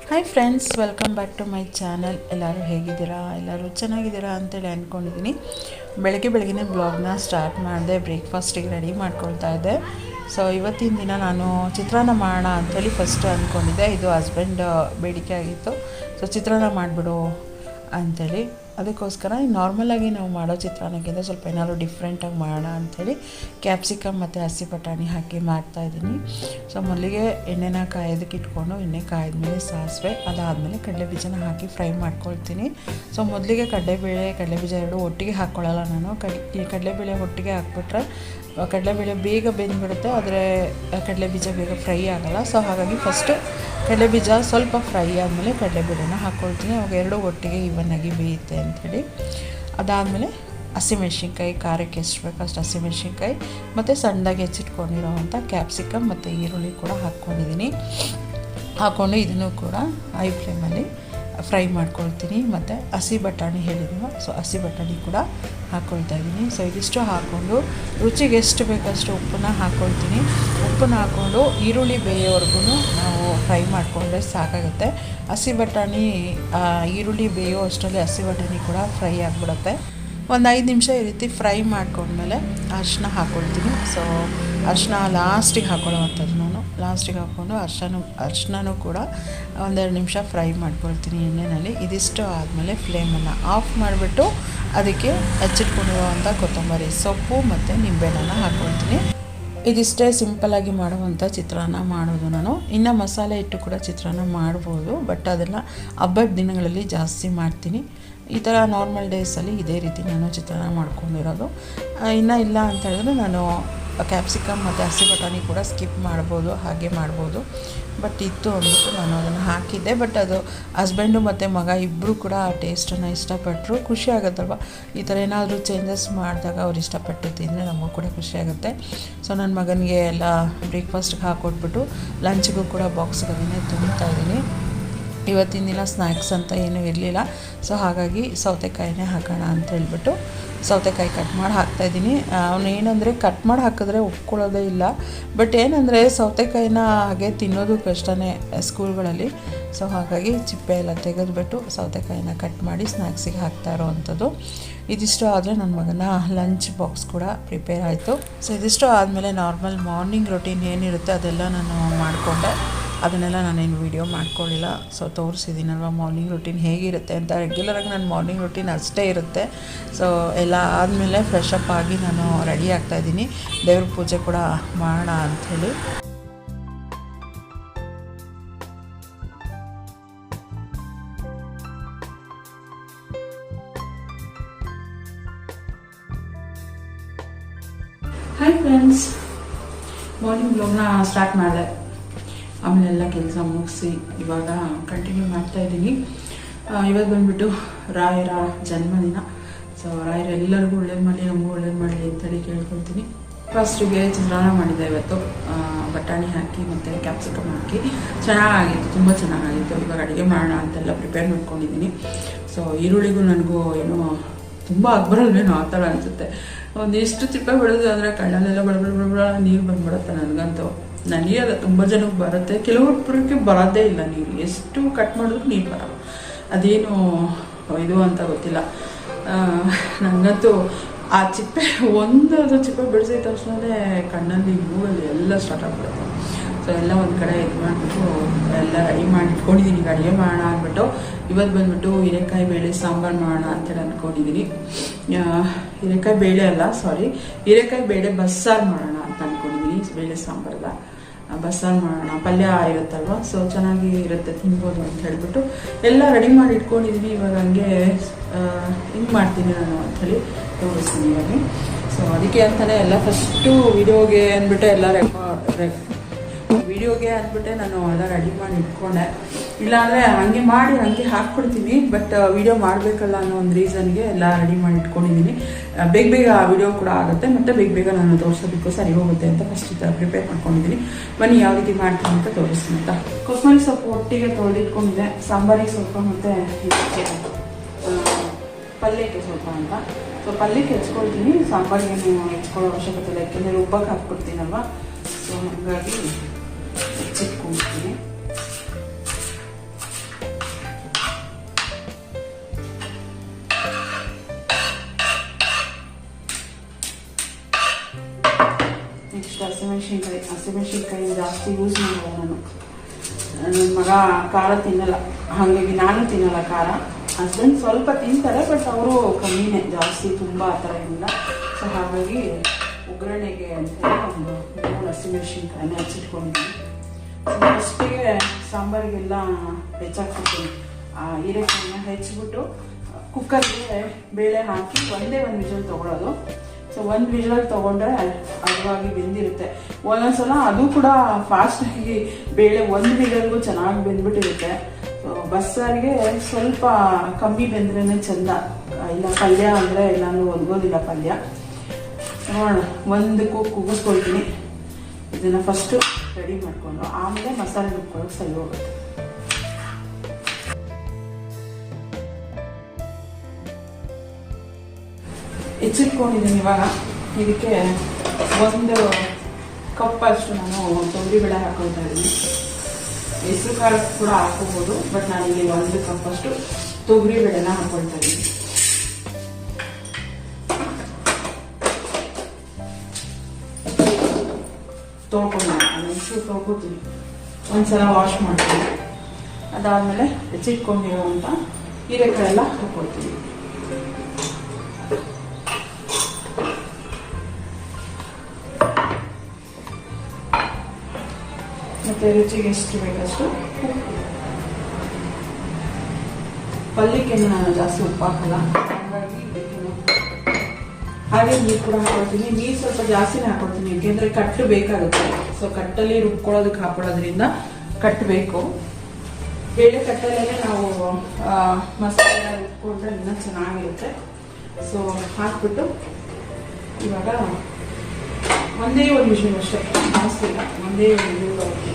Hi friends, welcome back to my channel. ಎಲ್ಲರೂ ಹೇಗಿದ್ದೀರಾ? ಎಲ್ಲರೂ ಚೆನ್ನಾಗಿದ್ದೀರಾ ಅಂತೇಳಿ ಅಂದ್ಕೊಂಡಿದ್ದೀನಿ. ಬೆಳಗ್ಗೆ ಬ್ಲಾಗ್ನ ಸ್ಟಾರ್ಟ್ ಮಾಡಿದೆ. ಬ್ರೇಕ್ಫಾಸ್ಟಿಗೆ ರೆಡಿ ಮಾಡ್ಕೊಳ್ತಾ ಇದ್ದೆ. ಸೊ ಇವತ್ತಿನ ದಿನ ನಾನು ಚಿತ್ರಾನ್ನ ಮಾಡೋಣ ಅಂಥೇಳಿ ಫಸ್ಟ್ ಅಂದ್ಕೊಂಡಿದ್ದೆ. ಇದು ಹಸ್ಬೆಂಡ್ ಬೇಡಿಕೆ ಆಗಿತ್ತು. ಸೊ ಚಿತ್ರಾನ್ನ ಮಾಡಿಬಿಡು ಅಂಥೇಳಿ, ಅದಕ್ಕೋಸ್ಕರ ನಾರ್ಮಲಾಗಿ ನಾವು ಮಾಡೋ ಚಿತ್ರಾನ್ನಕ್ಕಿಂತ ಸ್ವಲ್ಪ ಏನಾದರೂ ಡಿಫ್ರೆಂಟಾಗಿ ಮಾಡೋಣ ಅಂಥೇಳಿ ಕ್ಯಾಪ್ಸಿಕಮ್ ಮತ್ತು ಹಸಿ ಬಟಾಣಿ ಹಾಕಿ ಮಾಡ್ತಾಯಿದ್ದೀನಿ. ಸೊ ಮೊದಲಿಗೆ ಎಣ್ಣೆನ ಕಾಯೋದಕ್ಕೆ ಇಟ್ಕೊಂಡು ಎಣ್ಣೆ ಕಾಯ್ದಮೇಲೆ ಸಾಸಿವೆ, ಅದಾದಮೇಲೆ ಕಡಲೆಬೀಜನ ಹಾಕಿ ಫ್ರೈ ಮಾಡ್ಕೊಳ್ತೀನಿ. ಸೊ ಮೊದಲಿಗೆ ಕಡಲೆಬೀಜ ಎರಡು ಒಟ್ಟಿಗೆ ಹಾಕ್ಕೊಳ್ಳಲ್ಲ ನಾನು. ಕಡಲೆಬೇಳೆ ಒಟ್ಟಿಗೆ ಹಾಕ್ಬಿಟ್ರೆ ಕಡಲೆಬೇಳೆ ಬೇಗ ಬೆಂದ್ಬಿಡುತ್ತೆ, ಆದರೆ ಕಡಲೆಬೀಜ ಬೇಗ ಫ್ರೈ ಆಗೋಲ್ಲ. ಸೊ ಹಾಗಾಗಿ ಫಸ್ಟು ಕಡಲೆಬೀಜ ಸ್ವಲ್ಪ ಫ್ರೈ ಆದಮೇಲೆ ಕಡಲೆಬೇಳೆನ ಹಾಕ್ಕೊಳ್ತೀನಿ. ಅವಾಗ ಎರಡು ಒಟ್ಟಿಗೆ ಇವನ್ನಾಗಿ ಬೇಯುತ್ತೆ ಅಂಥೇಳಿ. ಅದಾದಮೇಲೆ ಹಸಿಮೆಣ್ಸಿನ್ಕಾಯಿ, ಖಾರಕ್ಕೆ ಎಷ್ಟು ಬೇಕು ಅಷ್ಟು ಹಸಿಮೆಣ್ಸಿನ್ಕಾಯಿ ಮತ್ತು ಸಣ್ಣದಾಗಿ ಹೆಚ್ಚಿಟ್ಕೊಂಡಿರೋವಂಥ ಕ್ಯಾಪ್ಸಿಕಮ್ ಮತ್ತು ಈರುಳ್ಳಿ ಕೂಡ ಹಾಕ್ಕೊಂಡು ಇದನ್ನು ಕೂಡ ಹೈ ಫ್ಲೇಮಲ್ಲಿ ಫ್ರೈ ಮಾಡ್ಕೊಳ್ತೀನಿ. ಮತ್ತು ಹಸಿ ಬಟಾಣಿ ಹೇಳಿದ್ವಿ, ಸೊ ಹಸಿ ಬಟಾಣಿ ಕೂಡ ಹಾಕ್ಕೊಳ್ತಾ ಇದ್ದೀನಿ. ಸೊ ಇದಿಷ್ಟು ಹಾಕ್ಕೊಂಡು ರುಚಿಗೆ ಎಷ್ಟು ಬೇಕಷ್ಟು ಉಪ್ಪನ್ನ ಹಾಕ್ಕೊಳ್ತೀನಿ. ಉಪ್ಪನ್ನ ಹಾಕ್ಕೊಂಡು ಈರುಳ್ಳಿ ಬೇಯೋವರೆಗೂ ನಾವು ಫ್ರೈ ಮಾಡಿಕೊಂಡ್ರೆ ಸಾಕಾಗುತ್ತೆ. ಹಸಿ ಬಟಾಣಿ ಈರುಳ್ಳಿ ಬೇಯೋ ಅಷ್ಟರಲ್ಲಿ ಹಸಿ ಬಟಾಣಿ ಕೂಡ ಫ್ರೈ ಆಗಿಬಿಡುತ್ತೆ. ಒಂದು 5 ನಿಮಿಷ ಈ ರೀತಿ ಫ್ರೈ ಮಾಡ್ಕೊಂಡ್ಮೇಲೆ ಅರಿಶಿನ ಹಾಕ್ಕೊಳ್ತೀನಿ. ಸೊ ಅರಿಶಿನ ಲಾಸ್ಟಿಗೆ ಹಾಕ್ಕೊಳ್ಳೋವಂಥದ್ದು ನಾನು. ಲಾಸ್ಟಿಗೆ ಹಾಕ್ಕೊಂಡು ಅರಿಶಿನೂ ಕೂಡ 1-2 ನಿಮಿಷ ಫ್ರೈ ಮಾಡ್ಕೊಳ್ತೀನಿ ಎಣ್ಣೆಯಲ್ಲಿ. ಇದಿಷ್ಟು ಆದಮೇಲೆ ಫ್ಲೇಮನ್ನು ಆಫ್ ಮಾಡಿಬಿಟ್ಟು ಅದಕ್ಕೆ ಹಚ್ಚಿಟ್ಕೊಂಡಿರುವಂಥ ಕೊತ್ತಂಬರಿ ಸೊಪ್ಪು ಮತ್ತು ನಿಂಬೆಹಣ್ಣನ್ನು ಹಾಕ್ಕೊಳ್ತೀನಿ. ಇದಿಷ್ಟೇ ಸಿಂಪಲ್ಲಾಗಿ ಮಾಡುವಂಥ ಚಿತ್ರಾನ್ನ ಮಾಡೋದು ನಾನು. ಇನ್ನು ಮಸಾಲೆ ಇಟ್ಟು ಕೂಡ ಚಿತ್ರಾನ್ನ ಮಾಡ್ಬೋದು, ಬಟ್ ಅದೆಲ್ಲ ಹಬ್ಬದ ದಿನಗಳಲ್ಲಿ ಜಾಸ್ತಿ ಮಾಡ್ತೀನಿ. ಈ ಥರ ನಾರ್ಮಲ್ ಡೇಸಲ್ಲಿ ಇದೇ ರೀತಿ ನಾನು ಚಿತ್ರಾನ್ನ ಮಾಡ್ಕೊಂಡಿರೋದು. ಇನ್ನೂ ಇಲ್ಲ ಅಂತ ಹೇಳಿದ್ರೆ ನಾನು ಕ್ಯಾಪ್ಸಿಕಮ್ ಮತ್ತು ಹಸಿ ಬಟಾಣಿ ಕೂಡ ಸ್ಕಿಪ್ ಮಾಡ್ಬೋದು, ಹಾಗೆ ಮಾಡ್ಬೋದು. ಬಟ್ ಇತ್ತು ಅಂದ್ಬಿಟ್ಟು ನಾನು ಅದನ್ನು ಹಾಕಿದ್ದೆ. ಬಟ್ ಅದು ಹಸ್ಬೆಂಡು ಮತ್ತು ಮಗ ಇಬ್ಬರು ಕೂಡ ಆ ಟೇಸ್ಟನ್ನು ಇಷ್ಟಪಟ್ಟರು. ಖುಷಿ ಆಗುತ್ತಲ್ವ ಈ ಥರ ಏನಾದರೂ ಚೇಂಜಸ್ ಮಾಡಿದಾಗ ಅವ್ರು ಇಷ್ಟಪಟ್ಟು ತಿಂದರೆ ನಮಗೂ ಕೂಡ ಖುಷಿಯಾಗುತ್ತೆ. ಸೊ ನನ್ನ ಮಗನಿಗೆ ಎಲ್ಲ ಬ್ರೇಕ್ಫಾಸ್ಟ್ಗೆ ಹಾಕ್ಕೊಟ್ಬಿಟ್ಟು ಲಂಚ್ಗೂ ಕೂಡ ಬಾಕ್ಸ್ಗೆ ಅದನ್ನೇ ತುಂಬ್ತಾಯಿದ್ದೀನಿ. ಇವತ್ತಿನ ದಿನ ಸ್ನ್ಯಾಕ್ಸ್ ಅಂತ ಏನೂ ಇರಲಿಲ್ಲ. ಸೊ ಹಾಗಾಗಿ ಸೌತೆಕಾಯಿನೇ ಹಾಕೋಣ ಅಂತ ಹೇಳ್ಬಿಟ್ಟು ಸೌತೆಕಾಯಿ ಕಟ್ ಮಾಡಿ ಹಾಕ್ತಾಯಿದ್ದೀನಿ. ಅವನು ಏನಂದರೆ ಕಟ್ ಮಾಡಿ ಹಾಕಿದ್ರೆ ಒಪ್ಕೊಳ್ಳೋದೇ ಇಲ್ಲ. ಬಟ್ ಏನಂದರೆ ಸೌತೆಕಾಯಿನ ಹಾಗೆ ತಿನ್ನೋದು ಕಷ್ಟನೇ ಸ್ಕೂಲ್ಗಳಲ್ಲಿ. ಸೊ ಹಾಗಾಗಿ ಚಿಪ್ಪೆ ಎಲ್ಲ ತೆಗೆದುಬಿಟ್ಟು ಸೌತೆಕಾಯಿನ ಕಟ್ ಮಾಡಿ ಸ್ನ್ಯಾಕ್ಸಿಗೆ ಹಾಕ್ತಾ ಇರೋವಂಥದ್ದು. ಇದಿಷ್ಟು ಆದರೆ ನನ್ನ ಮಗನ ಲಂಚ್ ಬಾಕ್ಸ್ ಕೂಡ ಪ್ರಿಪೇರ್ ಆಯಿತು. ಸೊ ಇದಿಷ್ಟು ಆದಮೇಲೆ ನಾರ್ಮಲ್ ಮಾರ್ನಿಂಗ್ ರೊಟೀನ್ ಏನಿರುತ್ತೆ ಅದೆಲ್ಲ ನಾನು ಮಾಡಿಕೊಂಡೆ. ಅದನ್ನೆಲ್ಲ ನಾನೇನು ವೀಡಿಯೋ ಮಾಡ್ಕೊಳ್ಳಿಲ್ಲ. ಸೊ ತೋರಿಸಿದ್ದೀನಲ್ವ ಮಾರ್ನಿಂಗ್ ರೂಟೀನ್ ಹೇಗಿರುತ್ತೆ ಅಂತ. ರೆಗ್ಯುಲರಾಗಿ ನನ್ನ ಮಾರ್ನಿಂಗ್ ರೂಟೀನ್ ಅಷ್ಟೇ ಇರುತ್ತೆ. ಸೊ ಎಲ್ಲ ಆದಮೇಲೆ ಫ್ರೆಶ್ ಅಪ್ ಆಗಿ ನಾನು ರೆಡಿ ಆಗ್ತಾಯಿದ್ದೀನಿ. ದೇವ್ರ ಪೂಜೆ ಕೂಡ ಮಾಡೋಣ ಅಂಥೇಳಿ. ಹಾಯ್ ಫ್ರೆಂಡ್ಸ್, ಮಾರ್ನಿಂಗ್ ಬ್ಲಾಗ್ನ ಸ್ಟಾರ್ಟ್ ಮಾಡಿದೆ. ಆಮೇಲೆ ಎಲ್ಲ ಕೆಲಸ ಮುಗಿಸಿ ಇವಾಗ ಕಂಟಿನ್ಯೂ ಮಾಡ್ತಾಯಿದ್ದೀನಿ. ಇವತ್ತು ಬಂದುಬಿಟ್ಟು ರಾಯರ ಜನ್ಮದಿನ. ಸೊ ರಾಯರು ಎಲ್ಲರಿಗೂ ಒಳ್ಳೇದು ಮಾಡಲಿ, ನಮಗೂ ಒಳ್ಳೇದು ಮಾಡಲಿ ಅಂತೇಳಿ ಕೇಳ್ಕೊಳ್ತೀನಿ. ಫಸ್ಟಿಗೆ ಚಿತ್ರಾನ್ನ ಮಾಡಿದ್ದೆ ಇವತ್ತು, ಬಟಾಣಿ ಹಾಕಿ ಮತ್ತು ಕ್ಯಾಪ್ಸಿಕಮ್ ಹಾಕಿ. ಚೆನ್ನಾಗಿತ್ತು, ತುಂಬ ಚೆನ್ನಾಗಿತ್ತು. ಇವಾಗ ಅಡುಗೆ ಮಾಡೋಣ ಅಂತೆಲ್ಲ ಪ್ರಿಪೇರ್ ಮಾಡ್ಕೊಂಡಿದ್ದೀನಿ. ಸೊ ಈರುಳ್ಳಿಗೂ ನನಗೂ ಏನೋ ತುಂಬ ಅಕ್ಬರಲ್ವೇನೋ ಆ ಥರ ಅನಿಸುತ್ತೆ. ಒಂದಿಷ್ಟು ಚಿಪ್ಪೆ ಬೆಳೆದು ಅಂದರೆ ಕಣ್ಣಲ್ಲೆಲ್ಲ ಬಡ ನೀರು ಬಂದ್ಬಿಡುತ್ತೆ ನನಗಂತೂ. ನನಗೆ ತುಂಬ ಜನಕ್ಕೆ ಬರುತ್ತೆ, ಕೆಲವೊಬ್ಬರಿಗೆ ಬರೋದೇ ಇಲ್ಲ ನೀರು. ಎಷ್ಟು ಕಟ್ ಮಾಡಿದ್ರು ನೀರು ಬರೋಲ್ಲ. ಅದೇನು ಇದು ಅಂತ ಗೊತ್ತಿಲ್ಲ ನನಗಂತೂ. ಆ ಚಿಪ್ಪೆ ಅದು ಚಿಪ್ಪೆ ಬಿಡಿಸಿದ ತಕ್ಷಣವೇ ಕಣ್ಣಲ್ಲಿ ಮೂಗಲ್ಲಿ ಎಲ್ಲ ಸ್ಟಾರ್ಟ್ ಆಗಿಬಿಡುತ್ತೆ. ಸೊ ಎಲ್ಲ ಒಂದು ಕಡೆ ಇದು ಮಾಡಿಬಿಟ್ಟು ಎಲ್ಲ ರೆಡಿ ಮಾಡಿ ಇಟ್ಕೊಂಡಿದ್ದೀನಿ. ಈಗ ಅಡುಗೆ ಮಾಡೋಣ ಅಂದ್ಬಿಟ್ಟು ಇವತ್ತು ಬಂದುಬಿಟ್ಟು ಹೀರೆಕಾಯಿ ಬೇಳೆ ಸಾಂಬಾರು ಮಾಡೋಣ ಅಂತೇಳಿ ಅಂದ್ಕೊಂಡಿದ್ದೀನಿ. ಹೀರೆಕಾಯಿ ಬೇಳೆ ಬಸ್ಸಾರು ಮಾಡೋಣ ಅಂತ ಅಂದ್ಕೊಂಡಿದ್ದೀನಿ. ಬೇಳೆ ಸಾಂಬಾರ್ಗ ಬಸ್ಸಾರು ಮಾಡೋಣ, ಪಲ್ಯ ಇರುತ್ತಲ್ವ, ಸೊ ಚೆನ್ನಾಗಿ ಇರುತ್ತೆ, ತಿನ್ಬೋದು ಅಂತ ಹೇಳ್ಬಿಟ್ಟು ಎಲ್ಲ ರೆಡಿ ಮಾಡಿ ಇಟ್ಕೊಂಡಿದ್ದೀನಿ. ಇವಾಗ ಹಂಗೆ ಹಿಂಗೆ ಮಾಡ್ತೀನಿ ನಾನು ಅಂಥೇಳಿ ತೋರಿಸ್ತೀನಿ ಇವಾಗ. ಸೊ ಅದಕ್ಕೆ ಅಂತಲೇ ಎಲ್ಲ ಫಸ್ಟು ವೀಡಿಯೋಗೆ ಅಂದ್ಬಿಟ್ಟೆ ನಾನು ಎಲ್ಲ ರೆಡಿ ಮಾಡಿ ಇಟ್ಕೊಂಡೆ. ಇಲ್ಲಾಂದರೆ ಹಾಗೆ ಹಾಕ್ಕೊಡ್ತೀನಿ. ಬಟ್ ವೀಡಿಯೋ ಮಾಡಬೇಕಲ್ಲ ಅನ್ನೋ ಒಂದು ರೀಸನ್ಗೆ ಎಲ್ಲ ರೆಡಿ ಮಾಡಿ ಇಟ್ಕೊಂಡಿದ್ದೀನಿ. ಬೇಗ ಆ ವಿಡಿಯೋ ಕೂಡ ಆಗುತ್ತೆ, ಮತ್ತು ಬೇಗ ನಾನು ತೋರಿಸೋದಕ್ಕೂ ಸರಿ ಹೋಗುತ್ತೆ ಅಂತ ಫಸ್ಟ್ ಈ ಥರ ಪ್ರಿಪೇರ್ ಮಾಡ್ಕೊಂಡಿದ್ದೀನಿ. ಬನ್ನಿ ಯಾವ ರೀತಿ ಮಾಡ್ತೀನಿ ಅಂತ ತೋರಿಸ್ತೀನಿ ಅಂತ. ಕೊತ್ತಂಬರಿ ಸೊಪ್ಪು ಒಟ್ಟಿಗೆ ತೊಳೆದಿಟ್ಕೊಂಡಿದ್ದೆ, ಸಾಂಬಾರಿಗೆ ಸ್ವಲ್ಪ ಮತ್ತು ಪಲ್ಯಕ್ಕೆ ಸ್ವಲ್ಪ ಅಂತ. ಸೊ ಪಲ್ಯಕ್ಕೆ ಹೆಚ್ಕೊಳ್ತೀನಿ, ಸಾಂಬಾರಿಗೆ ಹೆಚ್ಕೊಳ್ಳೋ ಅವಶ್ಯಕತೆ ಇಲ್ಲ, ಯಾಕೆಂದರೆ ರುಬ್ಬಕ್ಕೆ ಹಾಕ್ಕೊಡ್ತೀನಲ್ವ. ಸೊ ಹಾಗಾಗಿ ಹೆಚ್ಚಿಟ್ಕೊಳ್ತೀನಿ. ಹಸಿಮೆಣ್ಸಿನ್ಕಾಯಿ ಜಾಸ್ತಿ ಯೂಸ್ ಮಾಡಲ್ಲ ನಾನು. ನನ್ನ ಮಗ ಖಾರ ತಿನ್ನಲ್ಲ, ಹಾಗಾಗಿ ನಾನು ತಿನ್ನಲ್ಲ ಖಾರ. ಹಸ್ಬೆಂಡ್ ಸ್ವಲ್ಪ ತಿಂತಾರೆ, ಬಟ್ ಅವರು ಕಮ್ಮಿನೇ, ಜಾಸ್ತಿ ತುಂಬ ಆ ಥರ ಏನಿಲ್ಲ. ಸೊ ಹಾಗಾಗಿ ಒಗ್ಗರಣೆಗೆ ಅಂತೇಳಿ ಒಂದು 3 ಹಸಿಮೆಣ್ಸಿನ್ಕಾಯಿನ ಹಚ್ಚಿಟ್ಕೊಂಡಿದ್ದೀನಿ. ಫಸ್ಟಿಗೆ ಸಾಂಬಾರಿಗೆಲ್ಲ ಹೆಚ್ಚಾಕ್ಬಿಡ್ತೀನಿ. ಹೀರೆಕಾಯಿನ ಹೆಚ್ಚಿಬಿಟ್ಟು ಕುಕ್ಕರ್ಗೆ ಬೇಳೆ ಹಾಕಿ ಒಂದೇ ಒಂದು ವಿಷಲ್ ತೊಗೊಳೋದು. ಸೊ ಒಂದು ವಿಷಲ್ ತೊಗೊಂಡ್ರೆ ಹದವಾಗಿ ಬೆಂದಿರುತ್ತೆ. ಒಂದೊಂದ್ಸಲ ಅದು ಕೂಡ ಫಾಸ್ಟಾಗಿ ಬೇಳೆ ಒಂದು ವಿಷಲ್ಗೂ ಚೆನ್ನಾಗಿ ಬೆಂದ್ಬಿಟ್ಟಿರುತ್ತೆ. ಸೊ ಬಸ್ಸಾರಿಗೆ ಸ್ವಲ್ಪ ಕಮ್ಮಿ ಬೆಂದ್ರೇ ಚೆಂದ. ಇಲ್ಲ ಪಲ್ಯ ಅಂದರೆ ಇಲ್ಲಾಂದ್ರೆ ಒದಗೋದಿಲ್ಲ ಪಲ್ಯ. ನೋಡೋಣ, ಒಂದು ಕೂಗಿಸ್ಕೊಳ್ತೀನಿ. ಇದನ್ನು ಫಸ್ಟು ರೆಡಿ ಮಾಡಿಕೊಂಡು ಆಮೇಲೆ ಮಸಾಲೆ ರುಬ್ಕೊಳ್ಳೋಕೆ ಸರಿ ಹೋಗುತ್ತೆ. ಹೆಚ್ಚಿಟ್ಕೊಂಡಿದ್ದೀನಿ. ಇವಾಗ ಇದಕ್ಕೆ 1 ಕಪ್ ಅಷ್ಟು ನಾನು ತೊಗರಿಬೇಳೆ ಹಾಕೊಳ್ತಾ ಇದ್ದೀನಿ. ಹೆಸರು ಕಾಳು ಕೂಡ ಹಾಕೋಬೋದು, ಬಟ್ ನಾನಿಲ್ಲಿ 1 ಕಪ್ ಅಷ್ಟು ತೊಗರಿಬೇಳೆನ ಹಾಕೊಳ್ತಾ ಇದ್ದೀನಿ. ತೊಳ್ಕೊತೀನಿ, ಒಂದ್ಸಲ ವಾಶ್ ಮಾಡ್ತೀನಿ. ಅದಾದಮೇಲೆ ಹೆಚ್ಚಿಟ್ಕೊಂಡಿರೋವಂಥ ಹೀರೆಕಾಯಿ ಎಲ್ಲ ಹಾಕೊಳ್ತೀನಿ. ಮತ್ತು ರುಚಿಗೆ ಎಷ್ಟು ಬೇಕಷ್ಟು ಪಲ್ಯಕ್ಕೆ ನಾನು ಜಾಸ್ತಿ ಉಪ್ಪು ಹಾಕಲ್ಲ, ಹಾಗಾಗಿ ಹಾಗೆ ನೀರು ಕೂಡ ಹಾಕೊಳ್ತೀನಿ. ನೀರು ಸ್ವಲ್ಪ ಜಾಸ್ತಿನೇ ಹಾಕೊಳ್ತೀನಿ, ಯಾಕೆಂದರೆ ಕಟ್ಟು ಬೇಕಾಗುತ್ತೆ. ಸೊ ಕಟ್ಟಲ್ಲಿ ರುಬ್ಕೊಳ್ಳೋದಕ್ಕೆ ಹಾಕೊಳ್ಳೋದ್ರಿಂದ ಕಟ್ಟು ಬೇಕು. ಬೇಳೆ ಕಟ್ಟಲ್ಲೇ ನಾವು ಮಸಾಲೆ ರುಬ್ಕೊಂಡ್ರೆ ಇನ್ನೂ ಚೆನ್ನಾಗಿರುತ್ತೆ. ಸೊ ಹಾಕ್ಬಿಟ್ಟು ಇವಾಗ ಒಂದೇ ಒಂದು ವಿಷಯ ಅಷ್ಟೇ, ಜಾಸ್ತಿ ಇಲ್ಲ, ಒಂದೇ ಒಂದು ಬರುತ್ತೆ.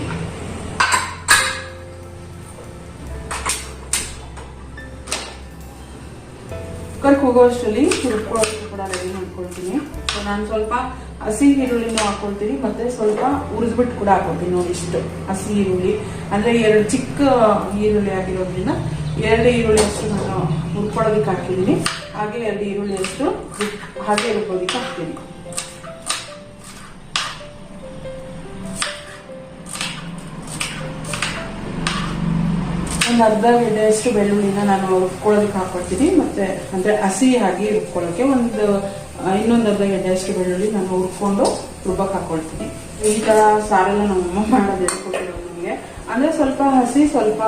ಕುಕ್ಕರ್ಗೆ ಹೋಗೋಷ್ಟರಲ್ಲಿ ರುಬ್ಕೊಳ್ಳೋದಕ್ಕೆ ಕೂಡ ರೆಡಿ ಮಾಡ್ಕೊಳ್ತೀನಿ. ಸೊ ನಾನು ಸ್ವಲ್ಪ ಹಸಿ ಈರುಳ್ಳಿನೂ ಹಾಕೊಳ್ತೀನಿ, ಮತ್ತೆ ಸ್ವಲ್ಪ ಹುರಿದ್ಬಿಟ್ಟು ಕೂಡ ಹಾಕೊಳ್ತೀನಿ. ನೋಡಿ, ಇಷ್ಟು ಹಸಿ ಈರುಳ್ಳಿ ಅಂದರೆ 2 ಚಿಕ್ಕ ಈರುಳ್ಳಿ ಆಗಿರೋದ್ರಿಂದ 2 ಈರುಳ್ಳಿ ಅಷ್ಟು ನಾನು ಹುರ್ಕೊಳ್ಳೋದಕ್ಕೆ ಹಾಕಿದ್ದೀನಿ. ಹಾಗೆ 2 ಈರುಳ್ಳಿ ಅಷ್ಟು ಹಾಗೆ ರುಬ್ಬೋದಕ್ಕೆ ಹಾಕ್ತೀನಿ. ಒಂದು ಅರ್ಧ ಗೆಡ್ಡೆಯಷ್ಟು ಬೆಳ್ಳುಳ್ಳಿನ ನಾನು ರುಬ್ಕೊಳ್ಳೋದಕ್ಕೆ ಹಾಕೊಳ್ತೀನಿ. ಮತ್ತೆ ಅಂದರೆ ಹಸಿ ಆಗಿ ರುಬ್ಕೊಳ್ಳೋಕ್ಕೆ ಇನ್ನೊಂದು ಅರ್ಧ ಗೆಡ್ಡೆಯಷ್ಟು ಬೆಳ್ಳುಳ್ಳಿ ನಾನು ಹುರ್ಕೊಂಡು ರುಬ್ಬಕ್ಕೆ ಹಾಕೊಳ್ತೀನಿ. ಈ ಥರ ಸಾರೆಲ್ಲ ನಮ್ಮಮ್ಮ ಮಾಡೋದು ಹೇಳ್ಕೊಟ್ಟಿರೋದು ನನಗೆ. ಅಂದರೆ ಸ್ವಲ್ಪ ಹಸಿ, ಸ್ವಲ್ಪ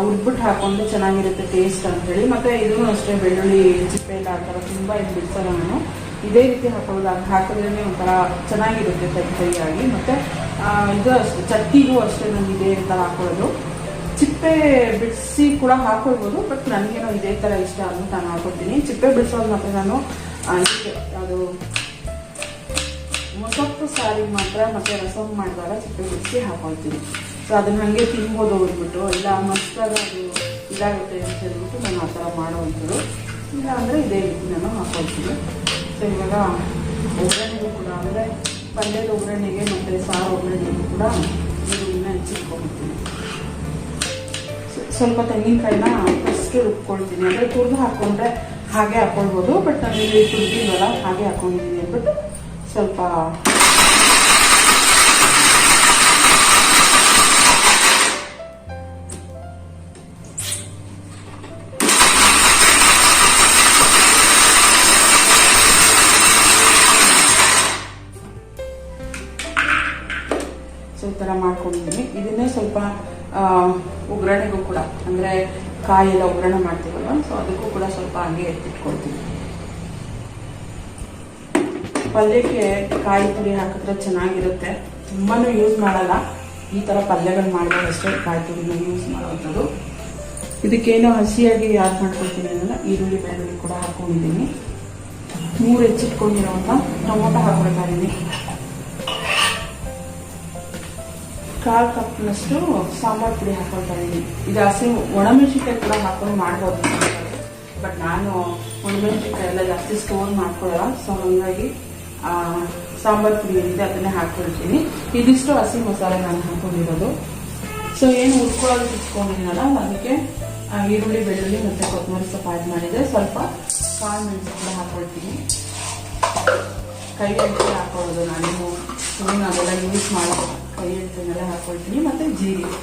ಹುರ್ಬಿಟ್ಟು ಹಾಕೊಂಡ್ರೆ ಚೆನ್ನಾಗಿರುತ್ತೆ ಟೇಸ್ಟ್ ಅಂತ ಹೇಳಿ. ಮತ್ತು ಇದೂ ಅಷ್ಟೇ, ಬೆಳ್ಳುಳ್ಳಿ ಚಿಪ್ಪೆ ಎಲ್ಲ ಆ ಥರ ತುಂಬ ಇದು ಬಿಡ್ಸಲ್ಲ ನಾನು. ಇದೇ ರೀತಿ ಹಾಕೊಳ್ಳೋದು, ಅದು ಹಾಕಿದ್ರೇ ಒಂಥರ ಚೆನ್ನಾಗಿರುತ್ತೆ ಕೈಯಾಗಿ. ಮತ್ತು ಇದು ಅಷ್ಟೇ, ಚಟ್ನಿಗೂ ಅಷ್ಟೇ ನಾನು ಇದೇ ಥರ ಹಾಕೊಳ್ಳೋದು. ಚಿಪ್ಪೆ ಬಿಡಿಸಿ ಕೂಡ ಹಾಕೊಳ್ಬೋದು, ಬಟ್ ನನಗೇನೋ ಇದೇ ಥರ ಇಷ್ಟ ಅಂತ ನಾನು ಹಾಕೊಳ್ತೀನಿ. ಚಿಪ್ಪೆ ಬಿಡಿಸೋದು ಮಾತ್ರ ನಾನು ಅದು ಮೊಸಪ್ಪು ಸಾರಿಗೆ ಮಾತ್ರ, ಮತ್ತು ರಸಮ್ ಮಾಡಿದಾಗ ಚಿಪ್ಪೆ ಬಿಡಿಸಿ ಹಾಕೊಳ್ತೀನಿ. ಸೊ ಅದನ್ನ ಹಾಗೆ ತಿನ್ಬೋದು ಹೋಗ್ಬಿಟ್ಟು, ಇಲ್ಲ ಮಸ್ತಾಗ ಅದು ಇದಾಗುತ್ತೆ ಅಂತ ಹೇಳ್ಬಿಟ್ಟು ನಾನು ಆ ಥರ ಮಾಡೋವಂಥದ್ದು. ಇಲ್ಲ ಅಂದರೆ ಇದೇ ರೀತಿ ನಾನು ಹಾಕೊಳ್ತೀನಿ. ಸೊ ಇವಾಗ ಒಗ್ಗರಣೆಗೂ ಕೂಡ, ಅಂದರೆ ಪಲ್ಯದ ಒಗ್ಗರಣೆಗೆ ಮತ್ತು ಸಾರು ಒಗ್ಗರಣೆಗೂ ಕೂಡ ಈರುಳ್ಳಿನ ಹೆಚ್ಚಿಟ್ಕೊಳ್ತೀನಿ. ಸ್ವಲ್ಪ ತೆಂಗಿನಕಾಯಿನ ಫಸ್ಟ್ ರುಬ್ಕೊಳ್ತೀನಿ. ಅಂದರೆ ತುರಿದು ಹಾಕ್ಕೊಂಡ್ರೆ ಹಾಗೆ ಹಾಕ್ಕೊಳ್ಬೋದು, ಬಟ್ ನಾನು ಇಲ್ಲಿ ತುರಿದಿಲ್ವಲ್ಲ ಹಾಗೆ ಹಾಕ್ಕೊಂಡಿದ್ದೀನಿ ಅಂದ್ಬಿಟ್ಟು ಸ್ವಲ್ಪ ಈ ಥರ ಮಾಡ್ಕೊಂಡಿದ್ದೀನಿ. ಇದನ್ನೇ ಸ್ವಲ್ಪ ಒಗ್ಗರಣೆಗೂ ಕೂಡ, ಅಂದರೆ ಕಾಯೆಲ್ಲ ಒಗ್ಗರಣೆ ಮಾಡ್ತೀವಲ್ವ, ಸೊ ಅದಕ್ಕೂ ಕೂಡ ಸ್ವಲ್ಪ ಹಾಗೆ ಎತ್ತಿಟ್ಕೊಳ್ತೀನಿ. ಪಲ್ಯಕ್ಕೆ ಕಾಯಿ ತುರಿ ಹಾಕಿದ್ರೆ ಚೆನ್ನಾಗಿರುತ್ತೆ. ತುಂಬಾ ಯೂಸ್ ಮಾಡಲ್ಲ, ಈ ಥರ ಪಲ್ಯಗಳು ಮಾಡಿದಾಗ ಅಷ್ಟೇ ಕಾಯಿ ತುರಿನ ಯೂಸ್ ಮಾಡೋವಂಥದ್ದು. ಇದಕ್ಕೇನೋ ಹಸಿಯಾಗಿ ಯಾರು ಮಾಡ್ಕೊಳ್ತೀನಿ ಅಂದರೆ ಈರುಳ್ಳಿ ಬೆಳ್ಳುಳ್ಳಿ ಕೂಡ ಹಾಕ್ಕೊಂಡಿದ್ದೀನಿ. 3 ಹೆಚ್ಚಿಟ್ಕೊಂಡಿರೋಂಥ ಟೊಮೊಟೊ ಹಾಕ್ಕೊಳ್ತಾ ಇದ್ದೀನಿ. 1/4 ಕಪ್ನಷ್ಟು ಸಾಂಬಾರು ಪುಡಿ ಹಾಕೊಳ್ತಾ ಇದ್ದೀನಿ. ಇದು ಹಸಿ ಒಣಮೆಣಸಿನ್ಕಾಯಿ ಕೂಡ ಹಾಕೊಂಡು ಮಾಡ್ಬೋದು, ಬಟ್ ನಾನು ಒಣಮೆಣಸಿನ್ಕಾಯಿ ಎಲ್ಲ ಜಾಸ್ತಿ ಸ್ಟೋರ್ ಮಾಡ್ಕೊಳ್ಳಲ್ಲ. ಸೊ ಹಾಗಾಗಿ ಸಾಂಬಾರು ಪುಡಿ ಏನಿದೆ ಅದನ್ನೇ ಹಾಕ್ಕೊಳ್ತೀನಿ. ಇದಿಷ್ಟು ಹಸಿ ಮಸಾಲೆ ನಾನು ಹಾಕೊಂಡಿರೋದು. ಸೊ ಏನು ಉಟ್ಕೊಳ್ಳೋದಕ್ಕೆ ಇಟ್ಕೊಂಡಿದ್ದೀನಲ್ಲ, ಅದಕ್ಕೆ ಈರುಳ್ಳಿ ಬೆಳ್ಳುಳ್ಳಿ ಮತ್ತು ಕೊತ್ತಂಬರಿ ಸೊಪ್ಪು ಆ್ಯಡ್ ಮಾಡಿದರೆ ಸ್ವಲ್ಪ ಕಾಳು ಮೆಣಸು ಕೂಡ ಹಾಕ್ಕೊಳ್ತೀನಿ. ಕೈ ಹಾಕಿ ಹಾಕೊಳ್ಳೋದು ನಾನು ಏನು ಅದೆಲ್ಲ ಯೂಸ್ ಮಾಡೋದು, ಕೈ ಎಣ್ಣೆಲ್ಲ ಹಾಕ್ಕೊಳ್ತೀನಿ. ಮತ್ತು ಜೀರಿಗೆ,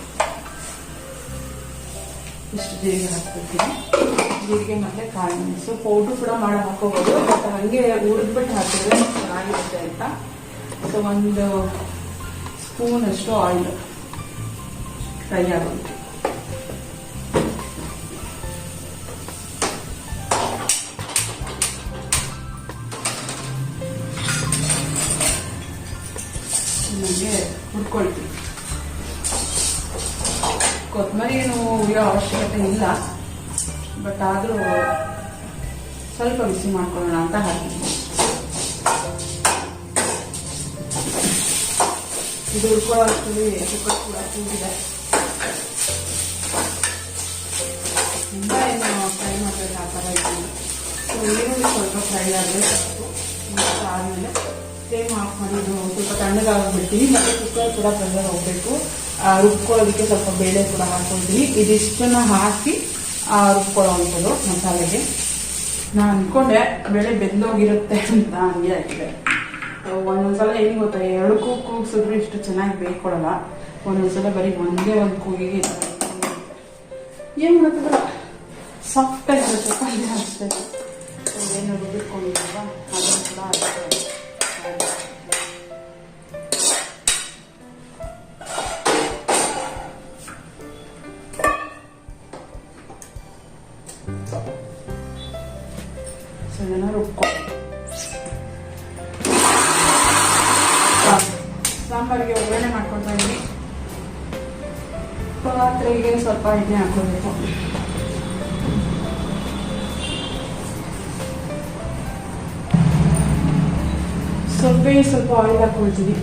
ಇಷ್ಟು ಜೀರಿಗೆ ಹಾಕ್ಕೊಳ್ತೀನಿ. ಜೀರಿಗೆ ಮತ್ತು ಕಾಳು ಮೆಣಸು ಪೌಡ್ರು ಕೂಡ ಮಾಡಿ ಹಾಕೋಬೋದು, ಮತ್ತು ಹಾಗೆ ಹುರಿದ್ಬಿಟ್ಟು ಹಾಕಿದ್ರೆ ಚೆನ್ನಾಗಿರುತ್ತೆ ಅಂತ. ಸೊ ಒಂದು ಸ್ಪೂನಷ್ಟು ಆಯಿಲ್ ಫ್ರೈ ಆಗೋದು. ನನಗೆ ಹುರ್ಕೊಳ್ತೀವಿ. ಕೊತ್ತಂಬರಿ ಏನು ಹುರಿಯೋ ಅವಶ್ಯಕತೆ ಇಲ್ಲ, ಬಟ್ ಆದರೂ ಸ್ವಲ್ಪ ಬಿಸಿ ಮಾಡ್ಕೊಳ್ಳೋಣ ಅಂತ ಹಾಕಿದ್ವಿ. ಇದು ಹುರ್ಕೊಳ್ಳೋ ಅಷ್ಟರಲ್ಲಿ ಕುಕ್ಕರ್ ಕೂಡ ಕೂಗಿದೆ. ತುಂಬ ಏನು ಫ್ರೈ ಮಾಡಬೇಕು ಆ ಥರ ಇದ್ದೀನಿ. ಸೊ ಈರುಳ್ಳಿ ಸ್ವಲ್ಪ ಫ್ರೈ ಆದರೆ ಸಾಕು. ಮತ್ತು ಆದಮೇಲೆ ಫ್ಲೇಮ್ ಆಫ್ ಮಾಡಿ ಸ್ವಲ್ಪ ತಣ್ಣಗಾಗ್ಬಿಡ್ತೀನಿ. ಮತ್ತು ಕುಕ್ಕರ್ ಕೂಡ ಪ್ರೆಷರ್ ಹೋಗಬೇಕು. ರುಬ್ಕೊಳ್ಳೋದಕ್ಕೆ ಸ್ವಲ್ಪ ಬೇಳೆ ಕೂಡ ಹಾಕ್ಕೊಳ್ತೀನಿ. ಇದಿಷ್ಟನ್ನು ಹಾಕಿ ರುಬ್ಕೊಳ್ಳೋವಂಥದ್ದು ಮಸಾಲೆಗೆ. ನಾನು ಅಂದ್ಕೊಂಡೆ ಬೇಳೆ ಬೆಂದೋಗಿರುತ್ತೆ ಅಂತ, ಹಂಗೆ ಆಗಿದೆ. ಒಂದೊಂದ್ಸಲ ಏನು ಗೊತ್ತಾ, 2 ಕೂಗಿಸಿದ್ರು ಇಷ್ಟು ಚೆನ್ನಾಗಿ ಬೇಯ್ಕೊಳ್ಳಲ್ಲ. ಒಂದೊಂದ್ಸಲ ಬರೀ ಒಂದೇ ಒಂದು ಕೂಗಿಗೆ ಏನು ಮಾಡೋಕ್ಕಾಗಲ್ಲ, ಸಾಫ್ಟ್ ಆಗಿರುತ್ತೆ ಪಲ್ಯ ಅಷ್ಟೇ. ಏನು ರುಬ್ಬಿಟ್ಕೊಂಡಿದ್ದೀವ ಅದನ್ನು ಕೂಡ ಇದನ್ನು ರುಬ್ಕೊಂಡು ಸಾಂಬಾರಿಗೆ ಒಗ್ಗರಣೆ ಮಾಡ್ಕೊಳ್ತಾ ಇದ್ದೀನಿ. ಪಾತ್ರೆಗೆ ಸ್ವಲ್ಪ ಎಣ್ಣೆ ಹಾಕೋಬೇಕು. ಸ್ವಲ್ಪ ಆಯಿಲ್ ಹಾಕೊಳ್ತೀನಿ,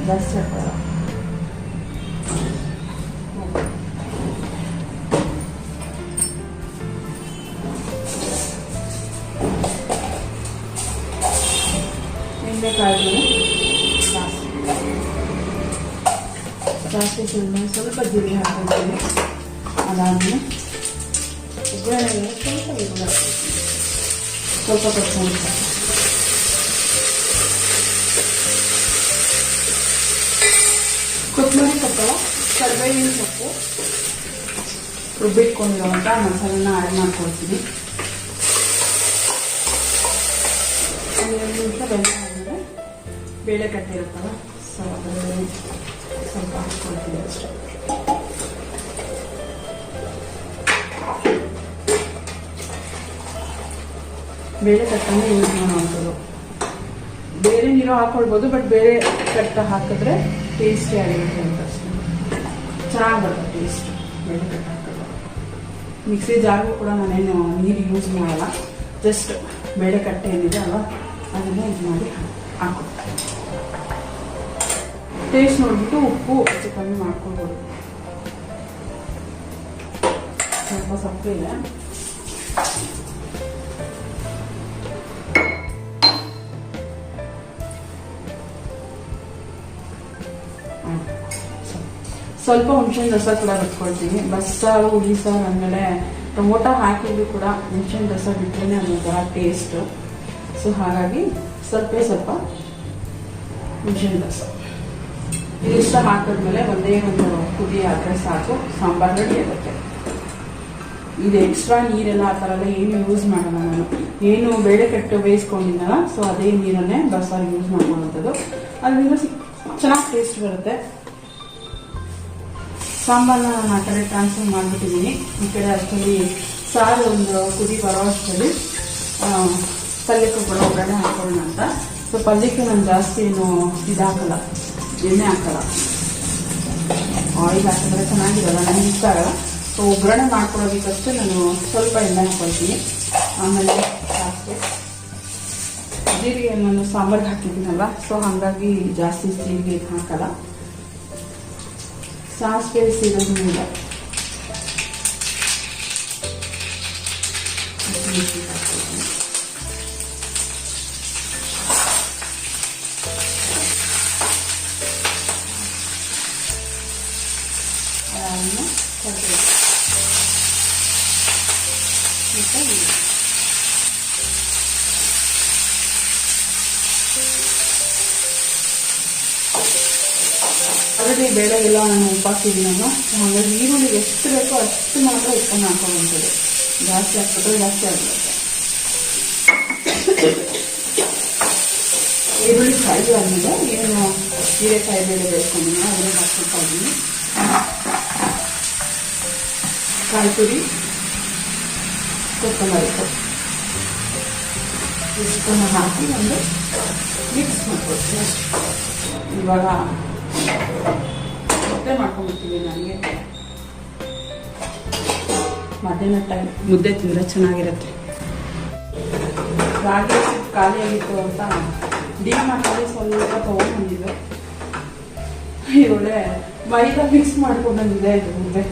ಜಾಸ್ತಿ ಹಾಕೋಲ್ಲ. ಎಣ್ಣೆಕಾಯಿಗಳು ಜಾಸ್ತಿ ಸ್ವಲ್ಪ ಜೀರಿಗೆ ಹಾಕೊಳ್ತೀನಿ. ಅದಾದಮೇಲೆ ಒಗ್ಗರಣೆಗೆ ಸ್ವಲ್ಪ ಕೊತ್ತಂಬರಿ, ಸೊಪ್ಪು, ಕರಿಬೇವಿನ ಸೊಪ್ಪು, ರುಬ್ಬಿಟ್ಕೊಂಡಿರೋಂಥ ಮಸಾಲೆನ ಆ್ಯಡ್ ಮಾಡ್ಕೊಳ್ತೀನಿ. ಒಂದು 2 ನಿಮಿಷ ಬೆಂದ ಆದಮೇಲೆ ಬೇಳೆ ಕಟ್ಟಿರುತ್ತಲ್ಲ, ಸೊ ಅದರಲ್ಲಿ ಸ್ವಲ್ಪ ಹಾಕ್ಕೊಳ್ತೀನಿ ಅಷ್ಟೇ. ಬೇಳೆ ಕಟ್ಟನ್ನು ಯೂಸ್ ಮಾಡುವಂಥದ್ದು. ಬೇರೆ ನೀರು ಹಾಕ್ಕೊಳ್ಬೋದು, ಬಟ್ ಬೇರೆ ಕಟ್ಟ ಹಾಕಿದ್ರೆ ಟೇಸ್ಟಿ ಆಗಿರುತ್ತೆ ಅಂತ ಅಷ್ಟೇ. ಚೆನ್ನಾಗಿ ಬರುತ್ತೆ ಟೇಸ್ಟ್ ಬೇಳೆ ಕಟ್ಟ ಹಾಕೋದು. ಮಿಕ್ಸಿ ಜಾರ್ಗೂ ಕೂಡ ನಾನೇನು ನೀರು ಯೂಸ್ ಮಾಡಲ್ಲ, ಜಸ್ಟ್ ಬೇಳೆ ಕಟ್ಟೆ ಏನಿದೆ ಅಲ್ವಾ ಅದನ್ನೇ ಇದು ಮಾಡಿ ಹಾಕ್ಕೊಡ್ತೀನಿ. ಟೇಸ್ಟ್ ನೋಡಿಬಿಟ್ಟು ಉಪ್ಪು ಹೆಚ್ಚು ಕಮ್ಮಿ ಮಾಡ್ಕೊಳ್ಬೋದು. ಸ್ವಲ್ಪ ಸೊಪ್ಪು ಇದೆ, ಸ್ವಲ್ಪ ಹುಣಸೆಹಣ್ಣು ರಸ ಕೂಡ ಬಿಟ್ಕೊಳ್ತೀನಿ. ಬಸ್ಸಾರು, ಹುಳಿ ಸಾರು ಆದಮೇಲೆ ಟೊಮೊಟೊ ಹಾಕಿದ್ರು ಕೂಡ ಹುಣಸೆಹಣ್ಣು ರಸ ಬಿಟ್ಟರೆ ಅದೊಂಥರ ಟೇಸ್ಟು. ಸೊ ಹಾಗಾಗಿ ಸ್ವಲ್ಪ ಹುಣಸೆಹಣ್ಣು ರಸ ಇದಿಷ್ಟ ಹಾಕಿದ್ಮೇಲೆ ಒಂದೇ ಒಂದು ಕುದಿ ಆದರೆ ಸಾಕು, ಸಾಂಬಾರು ರೆಡಿ ಆಗುತ್ತೆ. ಇದು ಎಕ್ಸ್ಟ್ರಾ ನೀರೆಲ್ಲ ಆ ಥರ ಎಲ್ಲ ಏನು ಯೂಸ್ ಮಾಡಲ್ಲ ನಾನು. ಏನು ಬೇಳೆ ಕಟ್ಟು ಬೇಯಿಸ್ಕೊಂಡಿದ್ದಲ್ಲ, ಸೊ ಅದೇ ನೀರನ್ನೇ ಬಸ್ಸಾರು ಯೂಸ್ ಮಾಡುವಂಥದ್ದು. ಅದರಿಂದ ಚೆನ್ನಾಗಿ ಟೇಸ್ಟ್ ಬರುತ್ತೆ. ಸಾಂಬಾರನ್ನ ನಾನು ಆ ಕಡೆ ಟ್ರಾನ್ಸ್ಫರ್ ಮಾಡಿಬಿಟ್ಟಿದ್ದೀನಿ. ಈ ಕಡೆ ಅಷ್ಟರಲ್ಲಿ ಸಾರು ಒಂದು ಕುದಿ ಬರೋ ಅಷ್ಟರಲ್ಲಿ ಪಲ್ಯಕ್ಕೂ ಕೂಡ ಒಗ್ಗರಣೆ ಹಾಕೊಳ್ಳೋಣ ಅಂತ. ಸೊ ಪಲ್ಯಕ್ಕೆ ನಾನು ಜಾಸ್ತಿ ಏನು ಇದಾಕಲ್ಲ, ಎಣ್ಣೆ ಹಾಕಲ್ಲ. ಆಯಿಲ್ ಹಾಕಿದ್ರೆ ಚೆನ್ನಾಗಿರಲ್ಲ, ನನಗೆ ಇಷ್ಟ ಆಗಲ್ಲ. ಸೊ ಒಗ್ಗರಣೆ ಮಾಡ್ಕೊಳ್ಳೋದಕ್ಕಷ್ಟೇ ನಾನು ಸ್ವಲ್ಪ ಎಣ್ಣೆ ಹಾಕ್ಕೊಳ್ತೀನಿ. ಆಮೇಲೆ ಸಾಸಿವೆ, ಜೀರಿಗೆ ನಾನು ಸಾಂಬಾರಿಗೆ ಹಾಕಿದ್ದೀನಲ್ಲ, ಸೊ ಹಾಗಾಗಿ ಜಾಸ್ತಿ ಜೀರಿಗೆ ಹಾಕಲ್ಲ. ಸಾಸಿವೆ ಸೀರೋದ್ರಿಂದ ಅದನ್ನು ಕೊಡಬೇಕು. ಈರುಳ್ಳಿ ಬೇಳೆ ಎಲ್ಲ ನಾನು ಉಪ್ಪು ಹಾಕಿದ್ದೀನಮ್ಮ. ಹಾಗಾಗಿ ಈರುಳ್ಳಿಗೆ ಎಷ್ಟು ಬೇಕೋ ಅಷ್ಟು ಮಾತ್ರ ಉಪ್ಪನ್ನು ಹಾಕೊಳ್ಳುವಂಥದ್ದು. ಜಾಸ್ತಿ ಹಾಕ್ಬಿಟ್ರೆ ಜಾಸ್ತಿ ಆಗಿರುತ್ತೆ. ಈರುಳ್ಳಿ ಫ್ರೈ ಆದಮೇಲೆ ಏನು ಹೀರೆಕಾಯಿ ಬೇಳೆ ಬೇಯಿಸ್ಕೊಂಡಿದ್ದೀನಿ ಅದನ್ನು ಹಾಕ್ಕೊಳ್ತಾ ಇದ್ದೀನಿ. ಕಾಯಿ ತುರಿ, ಕೊತ್ತಂಬರಿ ಇಷ್ಟನ್ನು ಹಾಕಿ ಒಂದು ಮಿಕ್ಸ್ ಮಾಡ್ಕೊಳ್ತೀನಿ ಅಷ್ಟೇ. ಇವಾಗ ಮುದ್ದೆ ಮಾಡ್ಕೊಂಡ್ಬಿಡ್ತೀವಿ. ನನಗೆ ಮಧ್ಯಾಹ್ನ ಟೈಮ್ ಮುದ್ದೆ ತಿಂದರೆ ಚೆನ್ನಾಗಿರುತ್ತೆ. ರಾಗಿ ಖಾಲಿ ಆಗಿತ್ತು ಅಂತ ಡಿಮಾರ್ಟಲ್ಲಿ ಸ್ವಲ್ಪ ತೊಗೊಂಡ್ಬಂದಿದ್ದು. ಒಳ್ಳೆ ಮೈದಾ ಮಿಕ್ಸ್ ಮಾಡ್ಕೊಂಡ್ಬಂದಿದೆ ಇದು ಮುದ್ದೆ.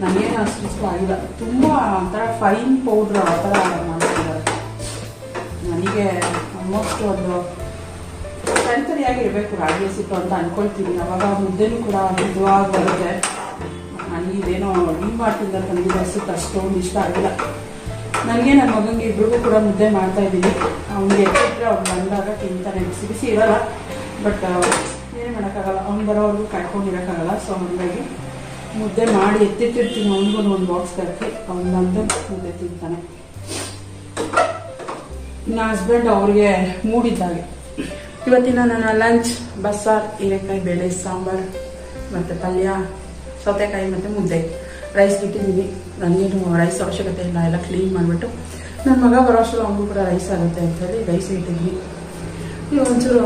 ನನಗೇನು ಅಷ್ಟು ಇಷ್ಟ ಆಗಿಲ್ಲ. ತುಂಬ ಒಂಥರ ಫೈನ್ ಪೌಡ್ರ್ ಆ ಥರ ಮಾಡ್ತಿದ್ದಾರೆ. ನನಗೆ ಆಲ್ಮೋಸ್ಟ್ ಒಂದು ಸರಿಯಾಗಿರಬೇಕು ರಾಗಿ ಹಸಿಟ್ಟು ಅಂತ ಅಂದ್ಕೊಳ್ತೀನಿ. ಅವಾಗ ಮುದ್ದೆನೂ ಕೂಡ ಮೃದುವಾಗಿ ಬರುತ್ತೆ. ನನಗಿದೇನೋ ಡಿಮಾರ್ಟಿಂದ ತಂದಿದ್ದು ಹಸಿಟ್ಟು ಅಷ್ಟೊಂದು ಇಷ್ಟ ಆಗಿಲ್ಲ ನನಗೆ. ನನ್ನ ಮಗನಿಗೆ ಇಬ್ಬರಿಗೂ ಕೂಡ ಮುದ್ದೆ ಮಾಡ್ತಾಯಿದ್ದೀನಿ. ಅವ್ನಿಗೆ ಎತ್ತಿಟ್ರೆ ಅವ್ನು ಬಂದಾಗ ತಿಂತಾನೆ. ಬಿಸಿ ಬಿಸಿ ಇರೋಲ್ಲ, ಬಟ್ ಏನು ಮಾಡೋಕ್ಕಾಗಲ್ಲ. ಅವ್ನು ಬರೋವರೆಗೂ ಕಾಯ್ಕೊಂಡಿರೋಕ್ಕಾಗಲ್ಲ. ಸೊ ಹಾಗಾಗಿ ಮುದ್ದೆ ಮಾಡಿ ಎತ್ತಿಟ್ಟಿರ್ತೀನಿ. ಅವನಿಗೂ ಒಂದು ಬಾಕ್ಸ್ ಹಾಕಿ ಅವ್ನು ಬಂದು ಮುದ್ದೆ ತಿಂತಾನೆ. ನನ್ನ ಹಸ್ಬೆಂಡ್ ಅವ್ರಿಗೆ ಮೂಡಿದ್ದಾಗೆ ಇವತ್ತಿನ ನನ್ನ ಲಂಚ್ ಬಸ್ಸಾರು, ಹೀರೆಕಾಯಿ ಬೇಳೆ ಸಾಂಬಾರು ಮತ್ತು ಪಲ್ಯ, ಸೌತೆಕಾಯಿ ಮತ್ತು ಮುದ್ದೆ. ರೈಸ್ ಇಟ್ಟಿದ್ದೀನಿ. ನನಗೇನು ರೈಸ್ ಅವಶ್ಯಕತೆ ಇಲ್ಲ. ಎಲ್ಲ ಕ್ಲೀನ್ ಮಾಡಿಬಿಟ್ಟು ನನ್ನ ಮಗ ಬರೋ ಅಷ್ಟರಲ್ಲಿ ಅವನಿಗೂ ಕೂಡ ರೈಸ್ ಆಗುತ್ತೆ ಅಂತೇಳಿ ರೈಸ್ ಇಟ್ಟಿದ್ವಿ. ಈಗ ಒಂಚೂರು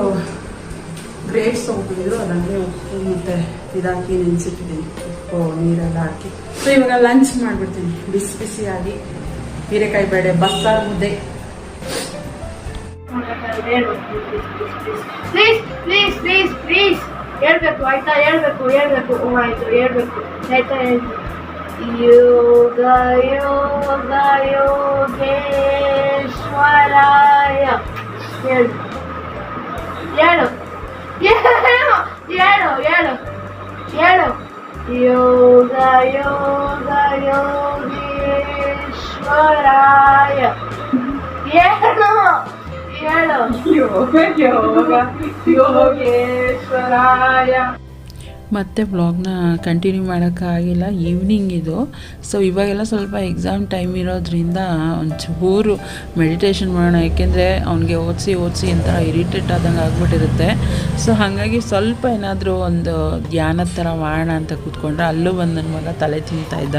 ಗ್ರೇಪ್ಸ್ ತೊಗೊಂಡಿದ್ರು, ಅದಕ್ಕೆ ಉಪ್ಪು ಮತ್ತು ಇದಾಕಿ ನೆನೆಸಿಟ್ಟಿದ್ದೀನಿ. ಉಪ್ಪು ನೀರೆಲ್ಲ ಹಾಕಿ. ಸೊ ಇವಾಗ ಲಂಚ್ ಮಾಡಿಬಿಡ್ತೀನಿ ಬಿಸಿ ಬಿಸಿಯಾಗಿ. ಹೀರೆಕಾಯಿ ಬೇಳೆ ಬಸ್ಸಾರು ಮುದ್ದೆ. ಪ್ಲೀಸ್ ಪ್ಲೀಸ್ ಪ್ಲೀಸ್ ಪ್ಲೀಸ್ ಹೇಳ್ಬೇಕು ಆಯ್ತಾ? ಹೇಳ್ಬೇಕು ಆಯ್ತು ಹೇಳ್ಬೇಕು ಆಯ್ತಾ? ಯೋಗ ಯೋಗ ಯೋಗೇಶ್ವರಾಯ. ಹೇಳು ಹೇಳು ಹೇಳು ಹೇಳು ಹೇಳು ಹೇಳು. ಯೋಗ ಯೋಗ ಯೋಗೇಶ್ವರಾಯ. ಹೇಳು ಹೇಳು. ಯೋಗ ಯೋಗ ಯೋಗೇಶ್ವರಾಯ. ಮತ್ತು ಬ್ಲಾಗ್ನ ಕಂಟಿನ್ಯೂ ಮಾಡೋಕ್ಕಾಗಿಲ್ಲ. ಈವ್ನಿಂಗ್ ಇದು. ಸೊ ಇವಾಗೆಲ್ಲ ಸ್ವಲ್ಪ ಎಕ್ಸಾಮ್ ಟೈಮ್ ಇರೋದ್ರಿಂದ ಒಂಚೂರು ಮೆಡಿಟೇಷನ್ ಮಾಡೋಣ. ಯಾಕೆಂದರೆ ಅವ್ನಿಗೆ ಓದಿಸಿ ಒಂಥರ ಇರಿಟೇಟ್ ಆದಂಗೆ ಆಗ್ಬಿಟ್ಟಿರುತ್ತೆ. ಸೊ ಹಾಗಾಗಿ ಸ್ವಲ್ಪ ಏನಾದರೂ ಒಂದು ಧ್ಯಾನದ ಥರ ಮಾಡೋಣ ಅಂತ ಕೂತ್ಕೊಂಡ್ರೆ ಅಲ್ಲೂ ಬಂದು ನನ್ನ ಮಗ ತಲೆ ತಿಂತಾಯಿದ್ದ.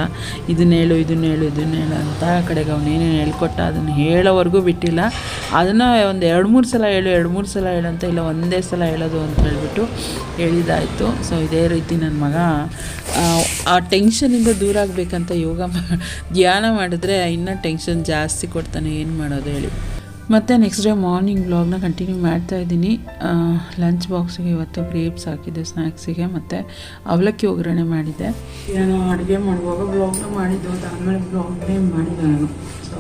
ಇದನ್ನ ಹೇಳು ಅಂತ. ಆ ಕಡೆಗೆ ಅವನೇನೇನು ಹೇಳ್ಕೊಟ್ಟ ಅದನ್ನು ಹೇಳೋವರೆಗೂ ಬಿಟ್ಟಿಲ್ಲ. ಅದನ್ನು ಒಂದು 2-3 ಸಲ ಹೇಳು ಅಂತ, ಇಲ್ಲ ಒಂದೇ ಸಲ ಹೇಳೋದು ಅಂತ ಹೇಳ್ಬಿಟ್ಟು ಹೇಳಿದ್ದಾಯಿತು. ಸೊ ಇದೇ ರೀತಿ ನನ್ನ ಮಗ ಆ ಟೆನ್ಷನಿಂದ ದೂರ ಆಗಬೇಕಂತ ಧ್ಯಾನ ಮಾಡಿದ್ರೆ ಇನ್ನೂ ಟೆನ್ಷನ್ ಜಾಸ್ತಿ ಕೊಡ್ತಾನೆ. ಏನು ಮಾಡೋದು ಹೇಳಿ. ಮತ್ತು ನೆಕ್ಸ್ಟ್ ಡೇ ಮಾರ್ನಿಂಗ್ ವ್ಲಾಗ್ನ ಕಂಟಿನ್ಯೂ ಮಾಡ್ತಾಯಿದ್ದೀನಿ. ಲಂಚ್ ಬಾಕ್ಸಿಗೆ ಇವತ್ತು ಗ್ರೇಪ್ಸ್ ಹಾಕಿದ್ದೆ ಸ್ನ್ಯಾಕ್ಸಿಗೆ, ಮತ್ತು ಅವಲಕ್ಕಿ ಒಗ್ಗರಣೆ ಮಾಡಿದ್ದೆ. ನಾನು ಅಡುಗೆ ಮಾಡುವಾಗ ವ್ಲಾಗ್ನ ಮಾಡಿದ್ದು, ಅದಾದಮೇಲೆ ವ್ಲಾಗ್ನೇ ಮಾಡಿದ್ದೆ ನಾನು. ಸೊ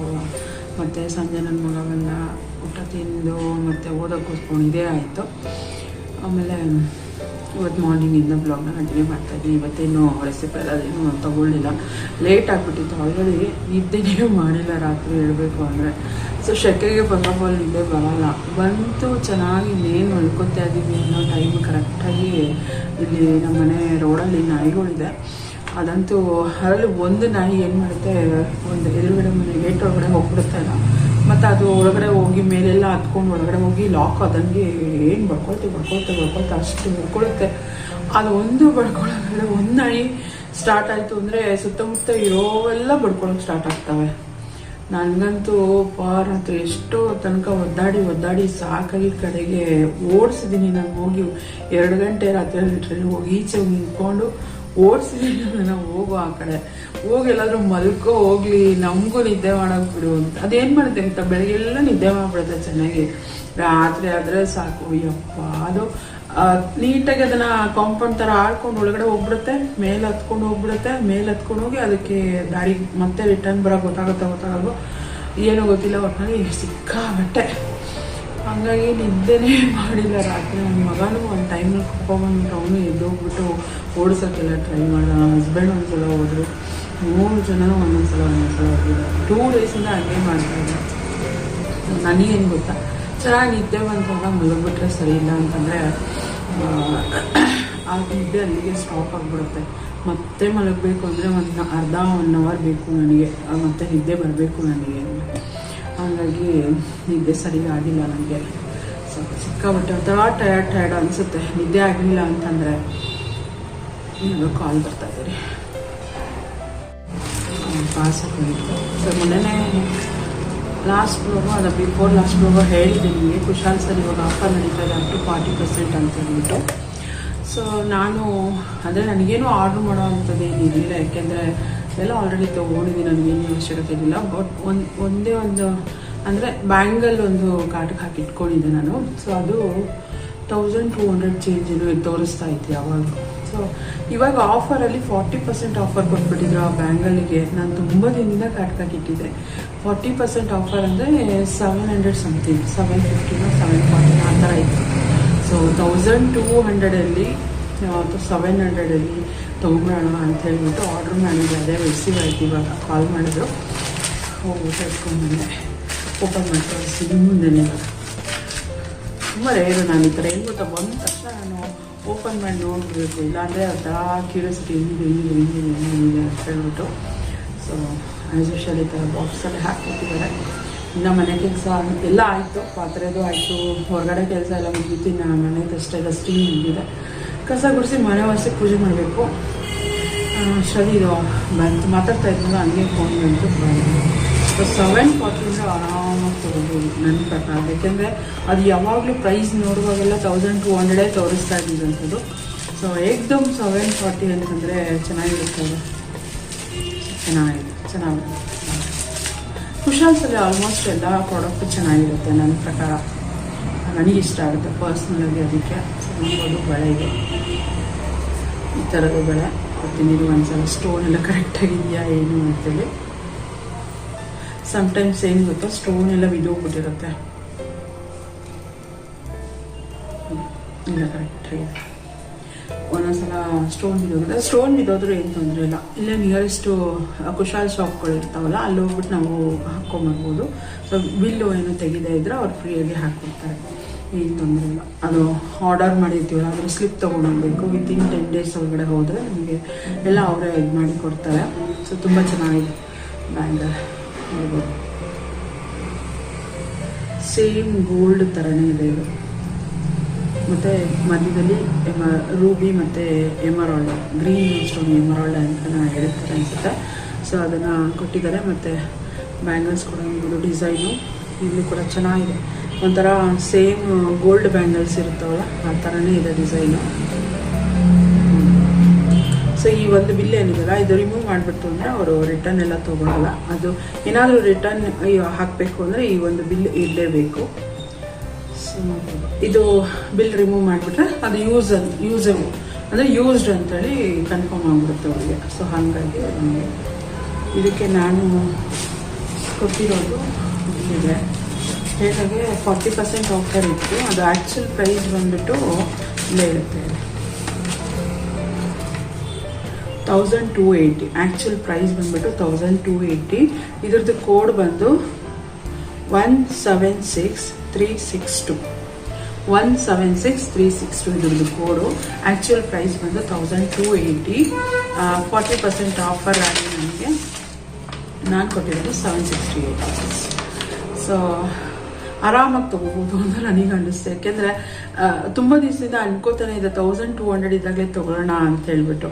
ಮತ್ತು ಸಂಜೆ ನನ್ನ ಮಗ ಬಂದ, ಊಟ ತಿಂದು ಮತ್ತು ಓದೋಕ್ಕೆ ಕೂತ್ಕೊಂಡಿದ್ದೇ ಆಯಿತು. ಆಮೇಲೆ ಇವತ್ತು ಮಾರ್ನಿಂಗಿಂದ ಬ್ಲಾಗ್ನ ಕಂಟಿನ್ಯೂ ಮಾಡ್ತಾಯಿದ್ದೀನಿ. ಇವತ್ತೇನು ರೆಸಿಪಿ ಅದೇನು ತೊಗೊಳ್ಳಿಲ್ಲ, ಲೇಟ್ ಆಗಿಬಿಟ್ಟಿತ್ತು. ಆಲ್ರೆಡಿ ನಿದ್ದೆನೇ ಮಾಡಿಲ್ಲ ರಾತ್ರಿ ಹೇಳಬೇಕು ಅಂದರೆ. ಸೊ ಶೆಕೆಗೆ ಫಸ್ಟ್ ಆಫ್ ಆಲ್ ನಿದ್ದೆ ಬರೋಲ್ಲ. ಬಂತು ಚೆನ್ನಾಗಿ ಇನ್ನೇನು ಮಲ್ಕೊತಾ ಇದ್ದೀವಿ ಅನ್ನೋ ಟೈಮ್ ಕರೆಕ್ಟಾಗಿ ಇಲ್ಲಿ ನಮ್ಮ ಮನೆ ರೋಡಲ್ಲಿ ನಾಯಿಗಳಿದೆ. ಅದಂತೂ ಅದರಲ್ಲಿ ಒಂದು ನಾಯಿ ಏನು ಮಾಡುತ್ತೆ, ಒಂದು ಎದುರುಗಡೆ ಮನೆ ಗೇಟ್ ಒಳಗಡೆ ಹೋಗ್ಬಿಡುತ್ತಲ್ಲ, ಮತ್ತು ಅದು ಒಳಗಡೆ ಹೋಗಿ ಮೇಲೆಲ್ಲ ಹತ್ಕೊಂಡು ಒಳಗಡೆ ಹೋಗಿ ಲಾಕ್ ಆದಂಗೆ ಏನು ಬಡ್ಕೊಳ್ತಾ ಅಷ್ಟು ಬಡ್ಕೊಳುತ್ತೆ. ಅದು ಒಂದು ಬಡ್ಕೊಳ್ಳೋದ್ರೆ ಒಂದು ನಾಯಿ ಸ್ಟಾರ್ಟ್ ಆಯಿತು ಅಂದರೆ ಸುತ್ತಮುತ್ತ ಇರೋವೆಲ್ಲ ಬಡ್ಕೊಳಕ್ಕೆ ಸ್ಟಾರ್ಟ್ ಆಗ್ತವೆ. ನನಗಂತೂ ರಾತ್ರಿ ಎಷ್ಟೋ ತನಕ ಒದ್ದಾಡಿ ಸಾಕಾಗಿ ಕಡೆಗೆ ಓಡಿಸಿದ್ದೀನಿ. ನಾನು ಹೋಗಿ 2 ಗಂಟೆ ರಾತ್ರಿ ಹೋಗಿ ಈಚೆ ನಿಂತ್ಕೊಂಡು ಓಡಿಸಿದ್ದೀನಿ. ನಾವು ಹೋಗೋ ಆ ಕಡೆ ಹೋಗಿ ಎಲ್ಲಾದರೂ ಮಲ್ಕೋ ಹೋಗ್ಲಿ, ನಮಗೂ ನಿದ್ದೆ ಮಾಡೋಕೆ ಬಿಡು ಅಂತ. ಅದೇನು ಮಾಡುತ್ತೆ ಅಂತ ಬೆಳಗ್ಗೆಲ್ಲ ನಿದ್ದೆ ಮಾಡಿಬಿಡುತ್ತೆ ಚೆನ್ನಾಗಿ. ರಾತ್ರಿ ಆದರೆ ಸಾಕು ಯಪ್ಪ. ಅದು ನೀಟಾಗಿ ಅದನ್ನು ಕಾಂಪೌಂಡ್ ಥರ ಆಡ್ಕೊಂಡು ಒಳಗಡೆ ಹೋಗ್ಬಿಡುತ್ತೆ, ಮೇಲೆ ಹತ್ಕೊಂಡು ಹೋಗಿ ಅದಕ್ಕೆ ದಾರಿ ಮತ್ತೆ ರಿಟರ್ನ್ ಬರೋಕೆ ಗೊತ್ತಾಗೋ ಏನೂ ಗೊತ್ತಿಲ್ಲ. ಒಟ್ಟಿನಲ್ಲಿ ಸಿಕ್ಕಾಬಟ್ಟೆ. ಹಾಗಾಗಿ ನಿದ್ದೆನೇ ಮಾಡಿಲ್ಲ ರಾತ್ರಿ. ನನ್ನ ಮಗನೂ ಒಂದು ಟೈಮಲ್ಲಿ ಕರ್ಕೊಂಡ್ಬಂದ್ಬಿಟ್ಟು ಅವನು ಎದ್ದೋಗ್ಬಿಟ್ಟು ಓಡಿಸೋಕ್ಕೆಲ್ಲ ಟ್ರೈ ಮಾಡಿದ. ನನ್ನ ಹಸ್ಬೆಂಡ್ ಒಂದ್ಸಲ ಹೋದರು, 3 ಜನನೂ ಒಂದೊಂದ್ಸಲ ಹೋಗಿದ್ದಾರೆ. 2 ಡೇಸಿಂದ ಹಂಗೆ ಮಾಡ್ತಾಯಿದ್ದೆ. ನನಗೇನು ಗೊತ್ತಾ, ಚೆನ್ನಾಗಿ ನಿದ್ದೆ ಬಂದಾಗ ಮಲಗಿಬಿಟ್ರೆ ಸರಿ ಇಲ್ಲ ಅಂತಂದರೆ ಆ ನಿದ್ದೆ ಅಲ್ಲಿಗೆ ಸ್ಟಾಪ್ ಆಗಿಬಿಡುತ್ತೆ. ಮತ್ತೆ ಮಲಗಬೇಕು ಅಂದರೆ ಅರ್ಧ 1 ಅವರ್ ಬೇಕು ನನಗೆ, ಮತ್ತೆ ನಿದ್ದೆ ಬರಬೇಕು ನನಗೆ. ಹಾಗಾಗಿ ನಿದ್ದೆ ಸರಿಯಾಗಿ ಆಗಿಲ್ಲ ನನಗೆ. ಸಿಕ್ಕಾಬಿಟ್ಟೆ ಒಂಥರ ಟಯರ್ಡ್ ಅನಿಸುತ್ತೆ. ನಿದ್ದೆ ಆಗಲಿಲ್ಲ ಅಂತಂದರೆ ಏನೋ ಕಾಲ್ ಬರ್ತಾ ಇದ್ದೀರಿ ಪಾಸ್ ಆಗಿತ್ತು. ಸೊ ಮೊನ್ನೆ ಲಾಸ್ಟ್ ಬ್ಲಾಗು ಅದು ಬಿಫೋರ್ ಲಾಸ್ಟ್ ಬ್ಲಾಗು ಹೇಳಿದೆ ನಿಮಗೆ, ಕುಶಾಲ್ ಸರ್ ಇವಾಗ ಆಫರ್ ನಡೀತಾ ಇದೆ ಅಪ್ ಟು 40% ಅಂತ ಹೇಳ್ಬಿಟ್ಟು. ಸೊ ನಾನು ಅಂದರೆ ನನಗೇನು ಆರ್ಡ್ರ್ ಮಾಡೋ ಅಂಥದ್ದು ಏನಿರಲಿಲ್ಲ, ಯಾಕೆಂದರೆ ಎಲ್ಲ ಆಲ್ರೆಡಿ ತೊಗೊಂಡಿದ್ದೀನಿ, ನನಗೇನು ಅವಶ್ಯಕತೆ ಇರಲಿಲ್ಲ. ಬಟ್ ಒಂದೇ ಒಂದು ಅಂದರೆ ಬ್ಯಾಂಗಲ್ ಒಂದು ಕಾಟಕ್ಕೆ ಹಾಕಿ ಇಟ್ಕೊಂಡಿದ್ದೆ ನಾನು. ಸೊ ಅದು 1200 ಚೇಂಜ್ ತೋರಿಸ್ತಾ ಇತ್ತು ಯಾವಾಗ. ಸೊ ಇವಾಗ ಆಫರಲ್ಲಿ 40% ಆಫರ್ ಕೊಟ್ಬಿಟ್ಟಿದ್ರು ಆ ಬ್ಯಾಂಗಲ್ಗೆ. ನಾನು ತುಂಬ ದಿನದಿಂದ ಕಾಟಕ್ಕೆ ಹಾಕಿಟ್ಟಿದ್ದೆ. 40% ಆಫರ್ ಅಂದರೆ 700 ಸಮಥಿಂಗ್, 750 740 ಆ ಥರ ಇತ್ತು. ಸೊ 1200 700 ತೊಗೊಂಬಿಡೋಣ ಅಂತ ಹೇಳ್ಬಿಟ್ಟು ಆರ್ಡ್ರ್ ಮಾಡಿದ್ದೆ. ಅದೇ ರಿಸೀವ್ ಆಯ್ತು. ಇವಾಗ ಕಾಲ್ ಮಾಡಿದ್ರು, ಹೋಗ್ಬಿಟ್ಟು ಇಟ್ಕೊಂಡ್ಬಂದೆ. ಓಪನ್ ಮಾಡಿ ತೋರಿಸ್ತೀನಿ ಮುಂದೆನೇ. ತುಂಬ ರೇರು ನಾನು ಈ ಥರ ಏನು ಗೊತ್ತಾ, ಬಂದ ತಕ್ಷಣ ನಾನು ಓಪನ್ ಮಾಡಿ ನೋಡಬೇಕು, ಇಲ್ಲಾಂದರೆ ಅದರ ಕ್ಯೂರಿಯಾಸಿಟಿ ಏನಿದೆ ಅಂತ ಹೇಳ್ಬಿಟ್ಟು. ಸೊ ಆ್ಯಸ್ ಯೂಶುವಲ್ ಈ ಥರ ಬಾಕ್ಸಲ್ಲಿ ಹಾಕ್ಬಿಟ್ಟಿದ್ದಾರೆ. ಇನ್ನು ಮನೆ ಕೆಲಸ ಎಲ್ಲ ಆಯಿತು, ಪಾತ್ರೆದು ಆಯಿತು, ಹೊರಗಡೆ ಕೆಲಸ ಎಲ್ಲ ಮುಗಿತು. ಇನ್ನು ಮನೆದಷ್ಟೇ ಡಸ್ಟಿಂಗ್ ಮುಗಿದೆ. ಕಸ ಗುಡಿಸಿ ಮನೆ ವರ್ಷಕ್ಕೆ ಪೂಜೆ ಮಾಡಬೇಕು. ಅಷ್ಟರಲ್ಲಿ ಇದು ಬಂತು, ಮಾತಾಡ್ತಾ ಇದ್ನಲ್ಲ ಹಂಗೆ ಫೋನ್ ಬಂತು. ಸೊ 740 ಆರಾಮಾಗಿ ತೊಗೋಬೋದು ನನ್ನ ಪ್ರಕಾರ. ಯಾಕೆಂದರೆ ಅದು ಯಾವಾಗಲೂ ಪ್ರೈಸ್ ನೋಡುವಾಗೆಲ್ಲ 1200 ತೋರಿಸ್ತಾ ಇದ್ದಿದ್ದಂಥದ್ದು. ಸೊ ಏಕ್ದಮ್ 740 ಅಂತಂದರೆ ಚೆನ್ನಾಗಿರುತ್ತೆ. ಚೆನ್ನಾಗಿದೆ. ಕುಶಾಲ್ಸಲ್ಲಿ ಆಲ್ಮೋಸ್ಟ್ ಎಲ್ಲ ಪ್ರಾಡಕ್ಟು ಚೆನ್ನಾಗಿರುತ್ತೆ ನನ್ನ ಪ್ರಕಾರ. ನನಗಿಷ್ಟ ಆಗುತ್ತೆ ಪರ್ಸ್ನಲಾಗಿ. ಅದಕ್ಕೆ ನೋಡ್ಬೋದು ಬಳೆ ಇದೆ, ಈ ಥರದ ಬಳೆ ಕೊಡ್ತೀನಿ. ಒಂದ್ಸಲ ಸ್ಟೋನ್ ಎಲ್ಲ ಕರೆಕ್ಟಾಗಿದೆಯಾ ಏನು ಅಂತೇಳಿ. ಸಮ್ಟೈಮ್ಸ್ ಏನು ಗೊತ್ತಾ, ಸ್ಟೋನ್ ಎಲ್ಲ ಬಿದ್ದೋಗ್ಬಿಟ್ಟಿರುತ್ತೆ. ಇಲ್ಲ ಕರೆಕ್ಟಾಗಿದೆ. ಒಂದೊಂದ್ಸಲ ಸ್ಟೋನ್ ಬಿದ್ದೋದ್ರೂ ಏನು ತೊಂದರೆ ಇಲ್ಲ. ಇಲ್ಲೇ ನಿಯರೆಸ್ಟು ಕುಶಾಲ್ ಶಾಪ್ಗಳು ಇರ್ತಾವಲ್ಲ, ಅಲ್ಲಿ ಹೋಗ್ಬಿಟ್ಟು ನಾವು ಹಾಕ್ಕೊಂಬರ್ಬೋದು. ಸೊ ಬಿಲ್ಲು ಏನು ತೆಗೆದೇ ಇದ್ದರೆ ಅವ್ರು ಫ್ರೀಯಾಗಿ ಹಾಕ್ಕೊಡ್ತಾರೆ, ಏನು ತೊಂದರೆ ಇಲ್ಲ. ಅದು ಆರ್ಡರ್ ಮಾಡಿರ್ತೀವಲ್ಲ, ಅದ್ರ ಸ್ಲಿಪ್ ತೊಗೊಂಡೋಗ್ಬೇಕು. ವಿತಿನ್ 10 days ಒಳಗಡೆ ಹೋದರೆ ನಮಗೆ ಎಲ್ಲ ಅವರೇ ಇದು ಮಾಡಿ ಕೊಡ್ತಾರೆ. ಸೊ ತುಂಬ ಚೆನ್ನಾಗಿದೆ ಬ್ಯಾಂಗಲ್, ನೋಡ್ಬೋದು. ಸೇಮ್ ಗೋಲ್ಡ್ ಥರನೇ ಇದೆ ಇದು. ಮತ್ತು ಮಧ್ಯದಲ್ಲಿ ರೂಬಿ ಮತ್ತು ಎಮರಾಲ್ಡ್, ಗ್ರೀನ್ ಸ್ಟೋನ್ ಎಮರಾಲ್ಡ್ ಅಂತ ಹೇಳ್ತಾರೆ ಅನಿಸುತ್ತೆ. ಸೊ ಅದನ್ನು ಕೊಟ್ಟಿದ್ದಾರೆ. ಮತ್ತು ಬ್ಯಾಂಗಲ್ಸ್ ಕೂಡ ಒಂದು ಡಿಸೈನು ಇಲ್ಲಿ ಕೂಡ ಚೆನ್ನಾಗಿದೆ. ಒಂಥರ ಸೇಮ್ ಗೋಲ್ಡ್ ಬ್ಯಾಂಗಲ್ಸ್ ಇರುತ್ತವಲ್ಲ ಆ ಥರನೇ ಇದೆ ಡಿಸೈನು. ಸೊ ಈ ಒಂದು ಬಿಲ್ ಏನಿದೆಯಲ್ಲ, ಇದು ರಿಮೂವ್ ಮಾಡಿಬಿಟ್ಟು ಅಂದರೆ ಅವರು ರಿಟರ್ನ್ ಎಲ್ಲ ತೊಗೊಳಲ್ಲ. ಅದು ಏನಾದರೂ ರಿಟರ್ನ್ ಹಾಕಬೇಕು ಅಂದರೆ ಈ ಒಂದು ಬಿಲ್ ಇರಲೇಬೇಕು. ಸೊ ಇದು ಬಿಲ್ ರಿಮೂವ್ ಮಾಡಿಬಿಟ್ರೆ ಅದು ಯೂಸಬಲ್ ಅಂದರೆ ಯೂಸ್ಡ್ ಅಂತೇಳಿ ಕನ್ಫರ್ಮ್ ಆಗಿಬಿಡುತ್ತೆ ಅವರಿಗೆ. ಸೊ ಹಾಗಾಗಿ ಇದಕ್ಕೆ ನಾನು ಕೊಟ್ಟಿರೋದು ಇದೆ. ಹೇಗೆ 40% ಆಫರ್ ಇತ್ತು. ಅದು ಆ್ಯಕ್ಚುಲ್ ಪ್ರೈಸ್ ಬಂದುಬಿಟ್ಟು ಇಲ್ಲೇ ಇರುತ್ತೆ, 1280. ಆ್ಯಕ್ಚುಲ್ ಪ್ರೈಸ್ ಬಂದುಬಿಟ್ಟು 1280. ಇದ್ರದ್ದು ಕೋಡ್ ಬಂದು 176362. 176362 ಇದ್ರದ್ದು ಕೋಡು. ಆ್ಯಕ್ಚುಲ್ ಪ್ರೈಸ್ ಬಂದು 1280. 40% ಆಫರ್ ಆಗಿ ನನಗೆ ನಾನು ಕೊಟ್ಟಿರೋದು 768. ಸೊ ಆರಾಮಾಗಿ ತೊಗೋಬೋದು ಅಂತ ನನಗೆ ಅನ್ನಿಸ್ತು. ಯಾಕೆಂದರೆ ತುಂಬ ದಿವಸದಿಂದ ಅನ್ಕೋತಾನೆ ಇದೆ 1200 ಇದ್ದಾಗಲೇ ತೊಗೊಳ್ಳೋಣ ಅಂತ ಹೇಳ್ಬಿಟ್ಟು.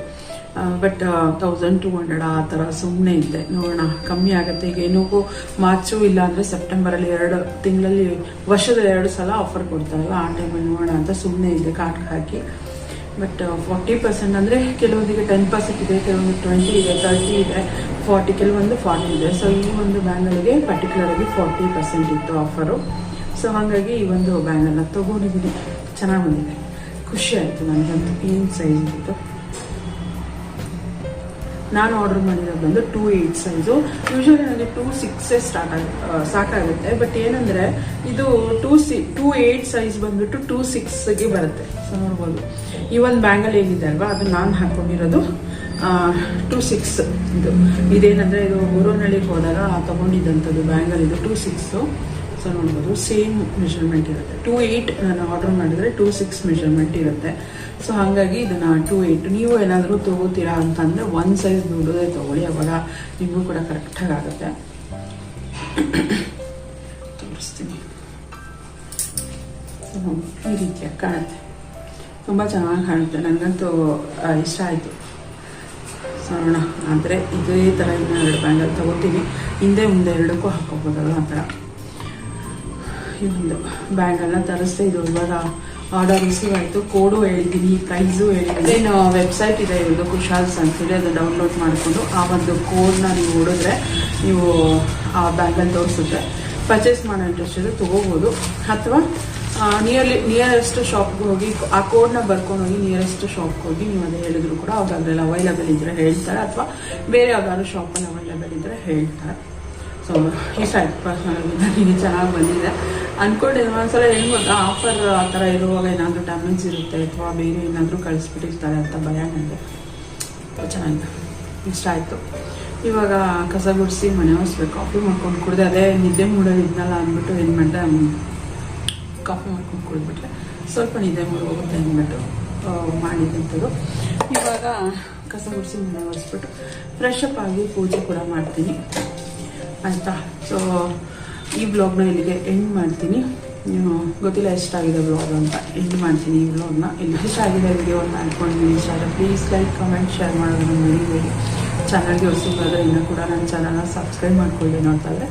ಬಟ್ 1200 ಆ ಥರ ಸುಮ್ಮನೆ ಇದ್ದೆ. ನೋಡೋಣ ಕಮ್ಮಿ ಆಗುತ್ತೆ. ಈಗ ಏನಕ್ಕೂ ಮಾರ್ಚು ಇಲ್ಲ ಅಂದರೆ ಸೆಪ್ಟೆಂಬರಲ್ಲಿ 2 ತಿಂಗಳಲ್ಲಿ ವರ್ಷದ 2 ಸಲ ಆಫರ್ ಕೊಡ್ತಾರಲ್ಲ, ಆ ಟೈಮಲ್ಲಿ ನೋಡೋಣ ಅಂತ ಸುಮ್ಮನೆ ಇದ್ದೆ ಕಾರ್ಡ್ಗೆ ಹಾಕಿ. ಬಟ್ 40% ಅಂದರೆ ಕೆಲವೊಂದಿಗೆ 10% ಇದೆ, ಕೆಲವೊಂದು 20 ಇದೆ, 30 ಇದೆ, 40, ಕೆಲವೊಂದು 40 ಇದೆ. ಸೊ ಈ ಒಂದು ಬ್ಯಾಂಗಲ್ಗೆ ಪರ್ಟಿಕ್ಯುಲರಾಗಿ 40% ಇತ್ತು ಆಫರು. ಸೊ ಹಾಗಾಗಿ ಈ ಒಂದು ಬ್ಯಾಂಗಲ್ನ ತೊಗೊಂಡಿದ್ದೀನಿ. ಚೆನ್ನಾಗಿ ಬಂದಿದೆ, ಖುಷಿ ಆಯಿತು ನನಗಂತೂ. ಏನು ಸೈಜ್ ಇತ್ತು ನಾನು ಆರ್ಡರ್ ಮಾಡಿರೋದು ಬಂದು 2.8 ಸೈಜು. ಯೂಶ್ವಲಿ ನನಗೆ 2.6 ಸಾಕಾಗುತ್ತೆ. ಬಟ್ ಏನಂದರೆ ಇದು 2.8 ಸೈಜ್ ಬಂದುಬಿಟ್ಟು 2.6ಗೆ ಬರುತ್ತೆ. ಸೊ ನೋಡ್ಬೋದು ಈ ಒಂದು ಬ್ಯಾಂಗಲ್ ಏನಿದೆ ಅಲ್ವಾ, ಅದು ನಾನು ಹಾಕ್ಕೊಂಡಿರೋದು 2.6. ಇದೇನಂದರೆ ಇದು ಊರೋನಳ್ಳಿಗೆ ಹೋದಾಗ ತೊಗೊಂಡಿದ್ದಂಥದ್ದು ಬ್ಯಾಂಗಲ್. ಇದು 2.6. ಸೊ ನೋಡ್ಬೋದು ಸೇಮ್ ಮೆಷರ್ಮೆಂಟ್ ಇರುತ್ತೆ. 2.8 ನಾನು ಆರ್ಡರ್ ಮಾಡಿದರೆ 2.6 ಮೆಷರ್ಮೆಂಟ್ ಇರುತ್ತೆ. ಸೊ ಹಾಗಾಗಿ ಇದನ್ನು 2.8 ನೀವು ಏನಾದರೂ ತೊಗೋತೀರಾ ಅಂತಂದರೆ ಒಂದು ಸೈಜ್ ದೊಡ್ಡದೇ ತೊಗೊಳ್ಳಿ, ಅವಾಗ ನಿಮಗೂ ಕೂಡ ಕರೆಕ್ಟಾಗಿ ಆಗುತ್ತೆ. ತೋರಿಸ್ತೀನಿ. ಈ ರೀತಿಯಾಗಿ ಕಾಣುತ್ತೆ, ತುಂಬ ಚೆನ್ನಾಗಿ ಕಾಣುತ್ತೆ. ನನಗಂತೂ ಇಷ್ಟ ಆಯಿತು. ಸೊ ನೋಡೋಣ, ಆದರೆ ಇದೇ ಥರ ಇನ್ನು 2 ಬ್ಯಾಂಗಲ್ ತೊಗೋತೀನಿ. ಹಿಂದೆ ಮುಂದೆ ಎರಡಕ್ಕೂ ಹಾಕೋಬೋದಲ್ಲ ಆ ಥರ. ಇನ್ನೊಂದು ಬ್ಯಾಂಗಲ್ನ ತರಿಸ್ದೆ. ಇದು ಇವಾಗ ಆರ್ಡರ್ ರಿಸೀವ್ ಆಯಿತು. ಕೋಡು ಹೇಳಿದ್ದೀನಿ, ಪ್ರೈಸು ಹೇಳಿದ್ದೀನಿ. ಏನು ವೆಬ್ಸೈಟ್ ಇದೆ ಇವ್ರದ್ದು ಕುಶಾಲ್ಸ್ ಅಂತೇಳಿ, ಅದು ಡೌನ್ಲೋಡ್ ಮಾಡಿಕೊಂಡು ಆ ಒಂದು ಕೋಡ್ನ ನೀವು ಹೊಡಿದ್ರೆ ನೀವು ಆ ಬ್ಯಾಂಗಲ್ ತೋರಿಸುತ್ತೆ. ಪರ್ಚೇಸ್ ಮಾಡೋ ಇಂಟ್ರೆಸ್ಟ್ ಇದೆ ತೊಗೋಬೋದು, ಅಥವಾ ನಿಯರೆಸ್ಟ್ ಶಾಪ್ಗೆ ಹೋಗಿ ಆ ಕೋಡ್ನ ಬರ್ಕೊಂಡು ಹೋಗಿ ನಿಯರೆಸ್ಟ್ ಶಾಪ್ಗೆ ಹೋಗಿ ನೀವು ಅದೇ ಹೇಳಿದ್ರು ಕೂಡ ಅವ್ರು ಅದರಲ್ಲಿ ಅವೈಲೇಬಲ್ ಇದ್ದರೆ ಹೇಳ್ತಾರೆ, ಅಥವಾ ಬೇರೆ ಯಾವ್ದಾದ್ರು ಶಾಪಲ್ಲಿ ಅವೈಲೇಬಲ್ ಇದ್ದರೆ ಹೇಳ್ತಾರೆ. ಸೊ ಇಷ್ಟ ಆಯ್ತು ಪರ್ಸನಲ್ ನನಗೆ ಚೆನ್ನಾಗಿ ಬಂದಿದೆ. ಅಂದ್ಕೊಂಡಿದ್ದೆ ಒಂದ್ಸಲ ಹೆಂಗೆ ಗೊತ್ತಾ, ಆಫರ್ ಆ ಥರ ಇರುವಾಗ ಏನಾದರೂ ಡ್ಯಾಮೇಜ್ ಇರುತ್ತೆ ಅಥವಾ ಬೇರೆ ಏನಾದರೂ ಕಳಿಸ್ಬಿಟ್ಟಿರ್ತಾರೆ ಅಂತ ಭಯ ನನಗೆ. ಚೆನ್ನಾಗಿದೆ, ಇಷ್ಟ ಆಯಿತು. ಇವಾಗ ಕಸ ಗುಡಿಸಿ ಮನೆ ಒರೆಸ್ಬೇಕು, ಕಾಫಿ ಮಾಡ್ಕೊಂಡು ಕುಡಿದೆ. ಅದೇ ನಿದ್ದೆ ಮೂಡೋದು ಇದ್ನಲ್ಲ ಅಂದ್ಬಿಟ್ಟು ಏನು ಮಾಡಿದೆ, ಕಾಫಿ ಮಾಡ್ಕೊಂಡು ಕುಡಿದ್ಬಿಟ್ರೆ ಸ್ವಲ್ಪ ನಿದ್ದೆ ಮೂಡ್ ಹೋಗುತ್ತೆ ಅಂದ್ಬಿಟ್ಟು ಮಾಡಿದಂಥದ್ದು. ಇವಾಗ ಕಸ ಗುಡಿಸಿ ಮನೆ ಒರೆಸ್ಬಿಟ್ಟು ಫ್ರೆಶ್ ಅಪ್ ಆಗಿ ಪೂಜೆ ಕೂಡ ಮಾಡ್ತೀನಿ ಆಯಿತಾ. ಸೊ ಈ ಬ್ಲಾಗ್ನ ಇಲ್ಲಿಗೆ ಎಂಡ್ ಮಾಡ್ತೀನಿ. ಗೊತ್ತಿಲ್ಲ ಎಷ್ಟಾಗಿದೆ ಬ್ಲಾಗ್ ಅಂತ, ಎಂಡ್ ಮಾಡ್ತೀನಿ ಈ ಬ್ಲಾಗ್ನ. ಇಲ್ಲಿ ಇಷ್ಟ ಆಗಿದೆ ವಿಡಿಯೋ ಅಂತ ಅಂದ್ಕೊಂಡಿದ್ದೀನಿ. ಇಷ್ಟ ಆದರೆ ಪ್ಲೀಸ್ ಲೈಕ್, ಕಮೆಂಟ್, ಶೇರ್ ಮಾಡೋದನ್ನು ಮರಿಬೇಡಿ. ಚಾನಲ್ಗೆ ಹೊಸಬರಾದರೆ ಇನ್ನೂ ಕೂಡ ನನ್ನ ಚಾನಲ್ನ ಸಬ್ಸ್ಕ್ರೈಬ್ ಮಾಡ್ಕೊಳ್ಳಿ ನೋಡ್ತಾ ಇದ್ದರೆ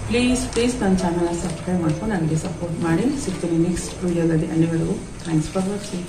ಪ್ಲೀಸ್ ನನ್ನ ಚಾನಲ್ನ ಸಬ್ಸ್ಕ್ರೈಬ್ ಮಾಡ್ಕೊಂಡು ನನಗೆ ಸಪೋರ್ಟ್ ಮಾಡಿ. ಸಿಗ್ತೀನಿ ನೆಕ್ಸ್ಟ್ ವಿಡಿಯೋದಲ್ಲಿ. ಅಲ್ಲಿವರೆಗೂ ಥ್ಯಾಂಕ್ಸ್ ಫಾರ್ ವಾಚಿಂಗ್.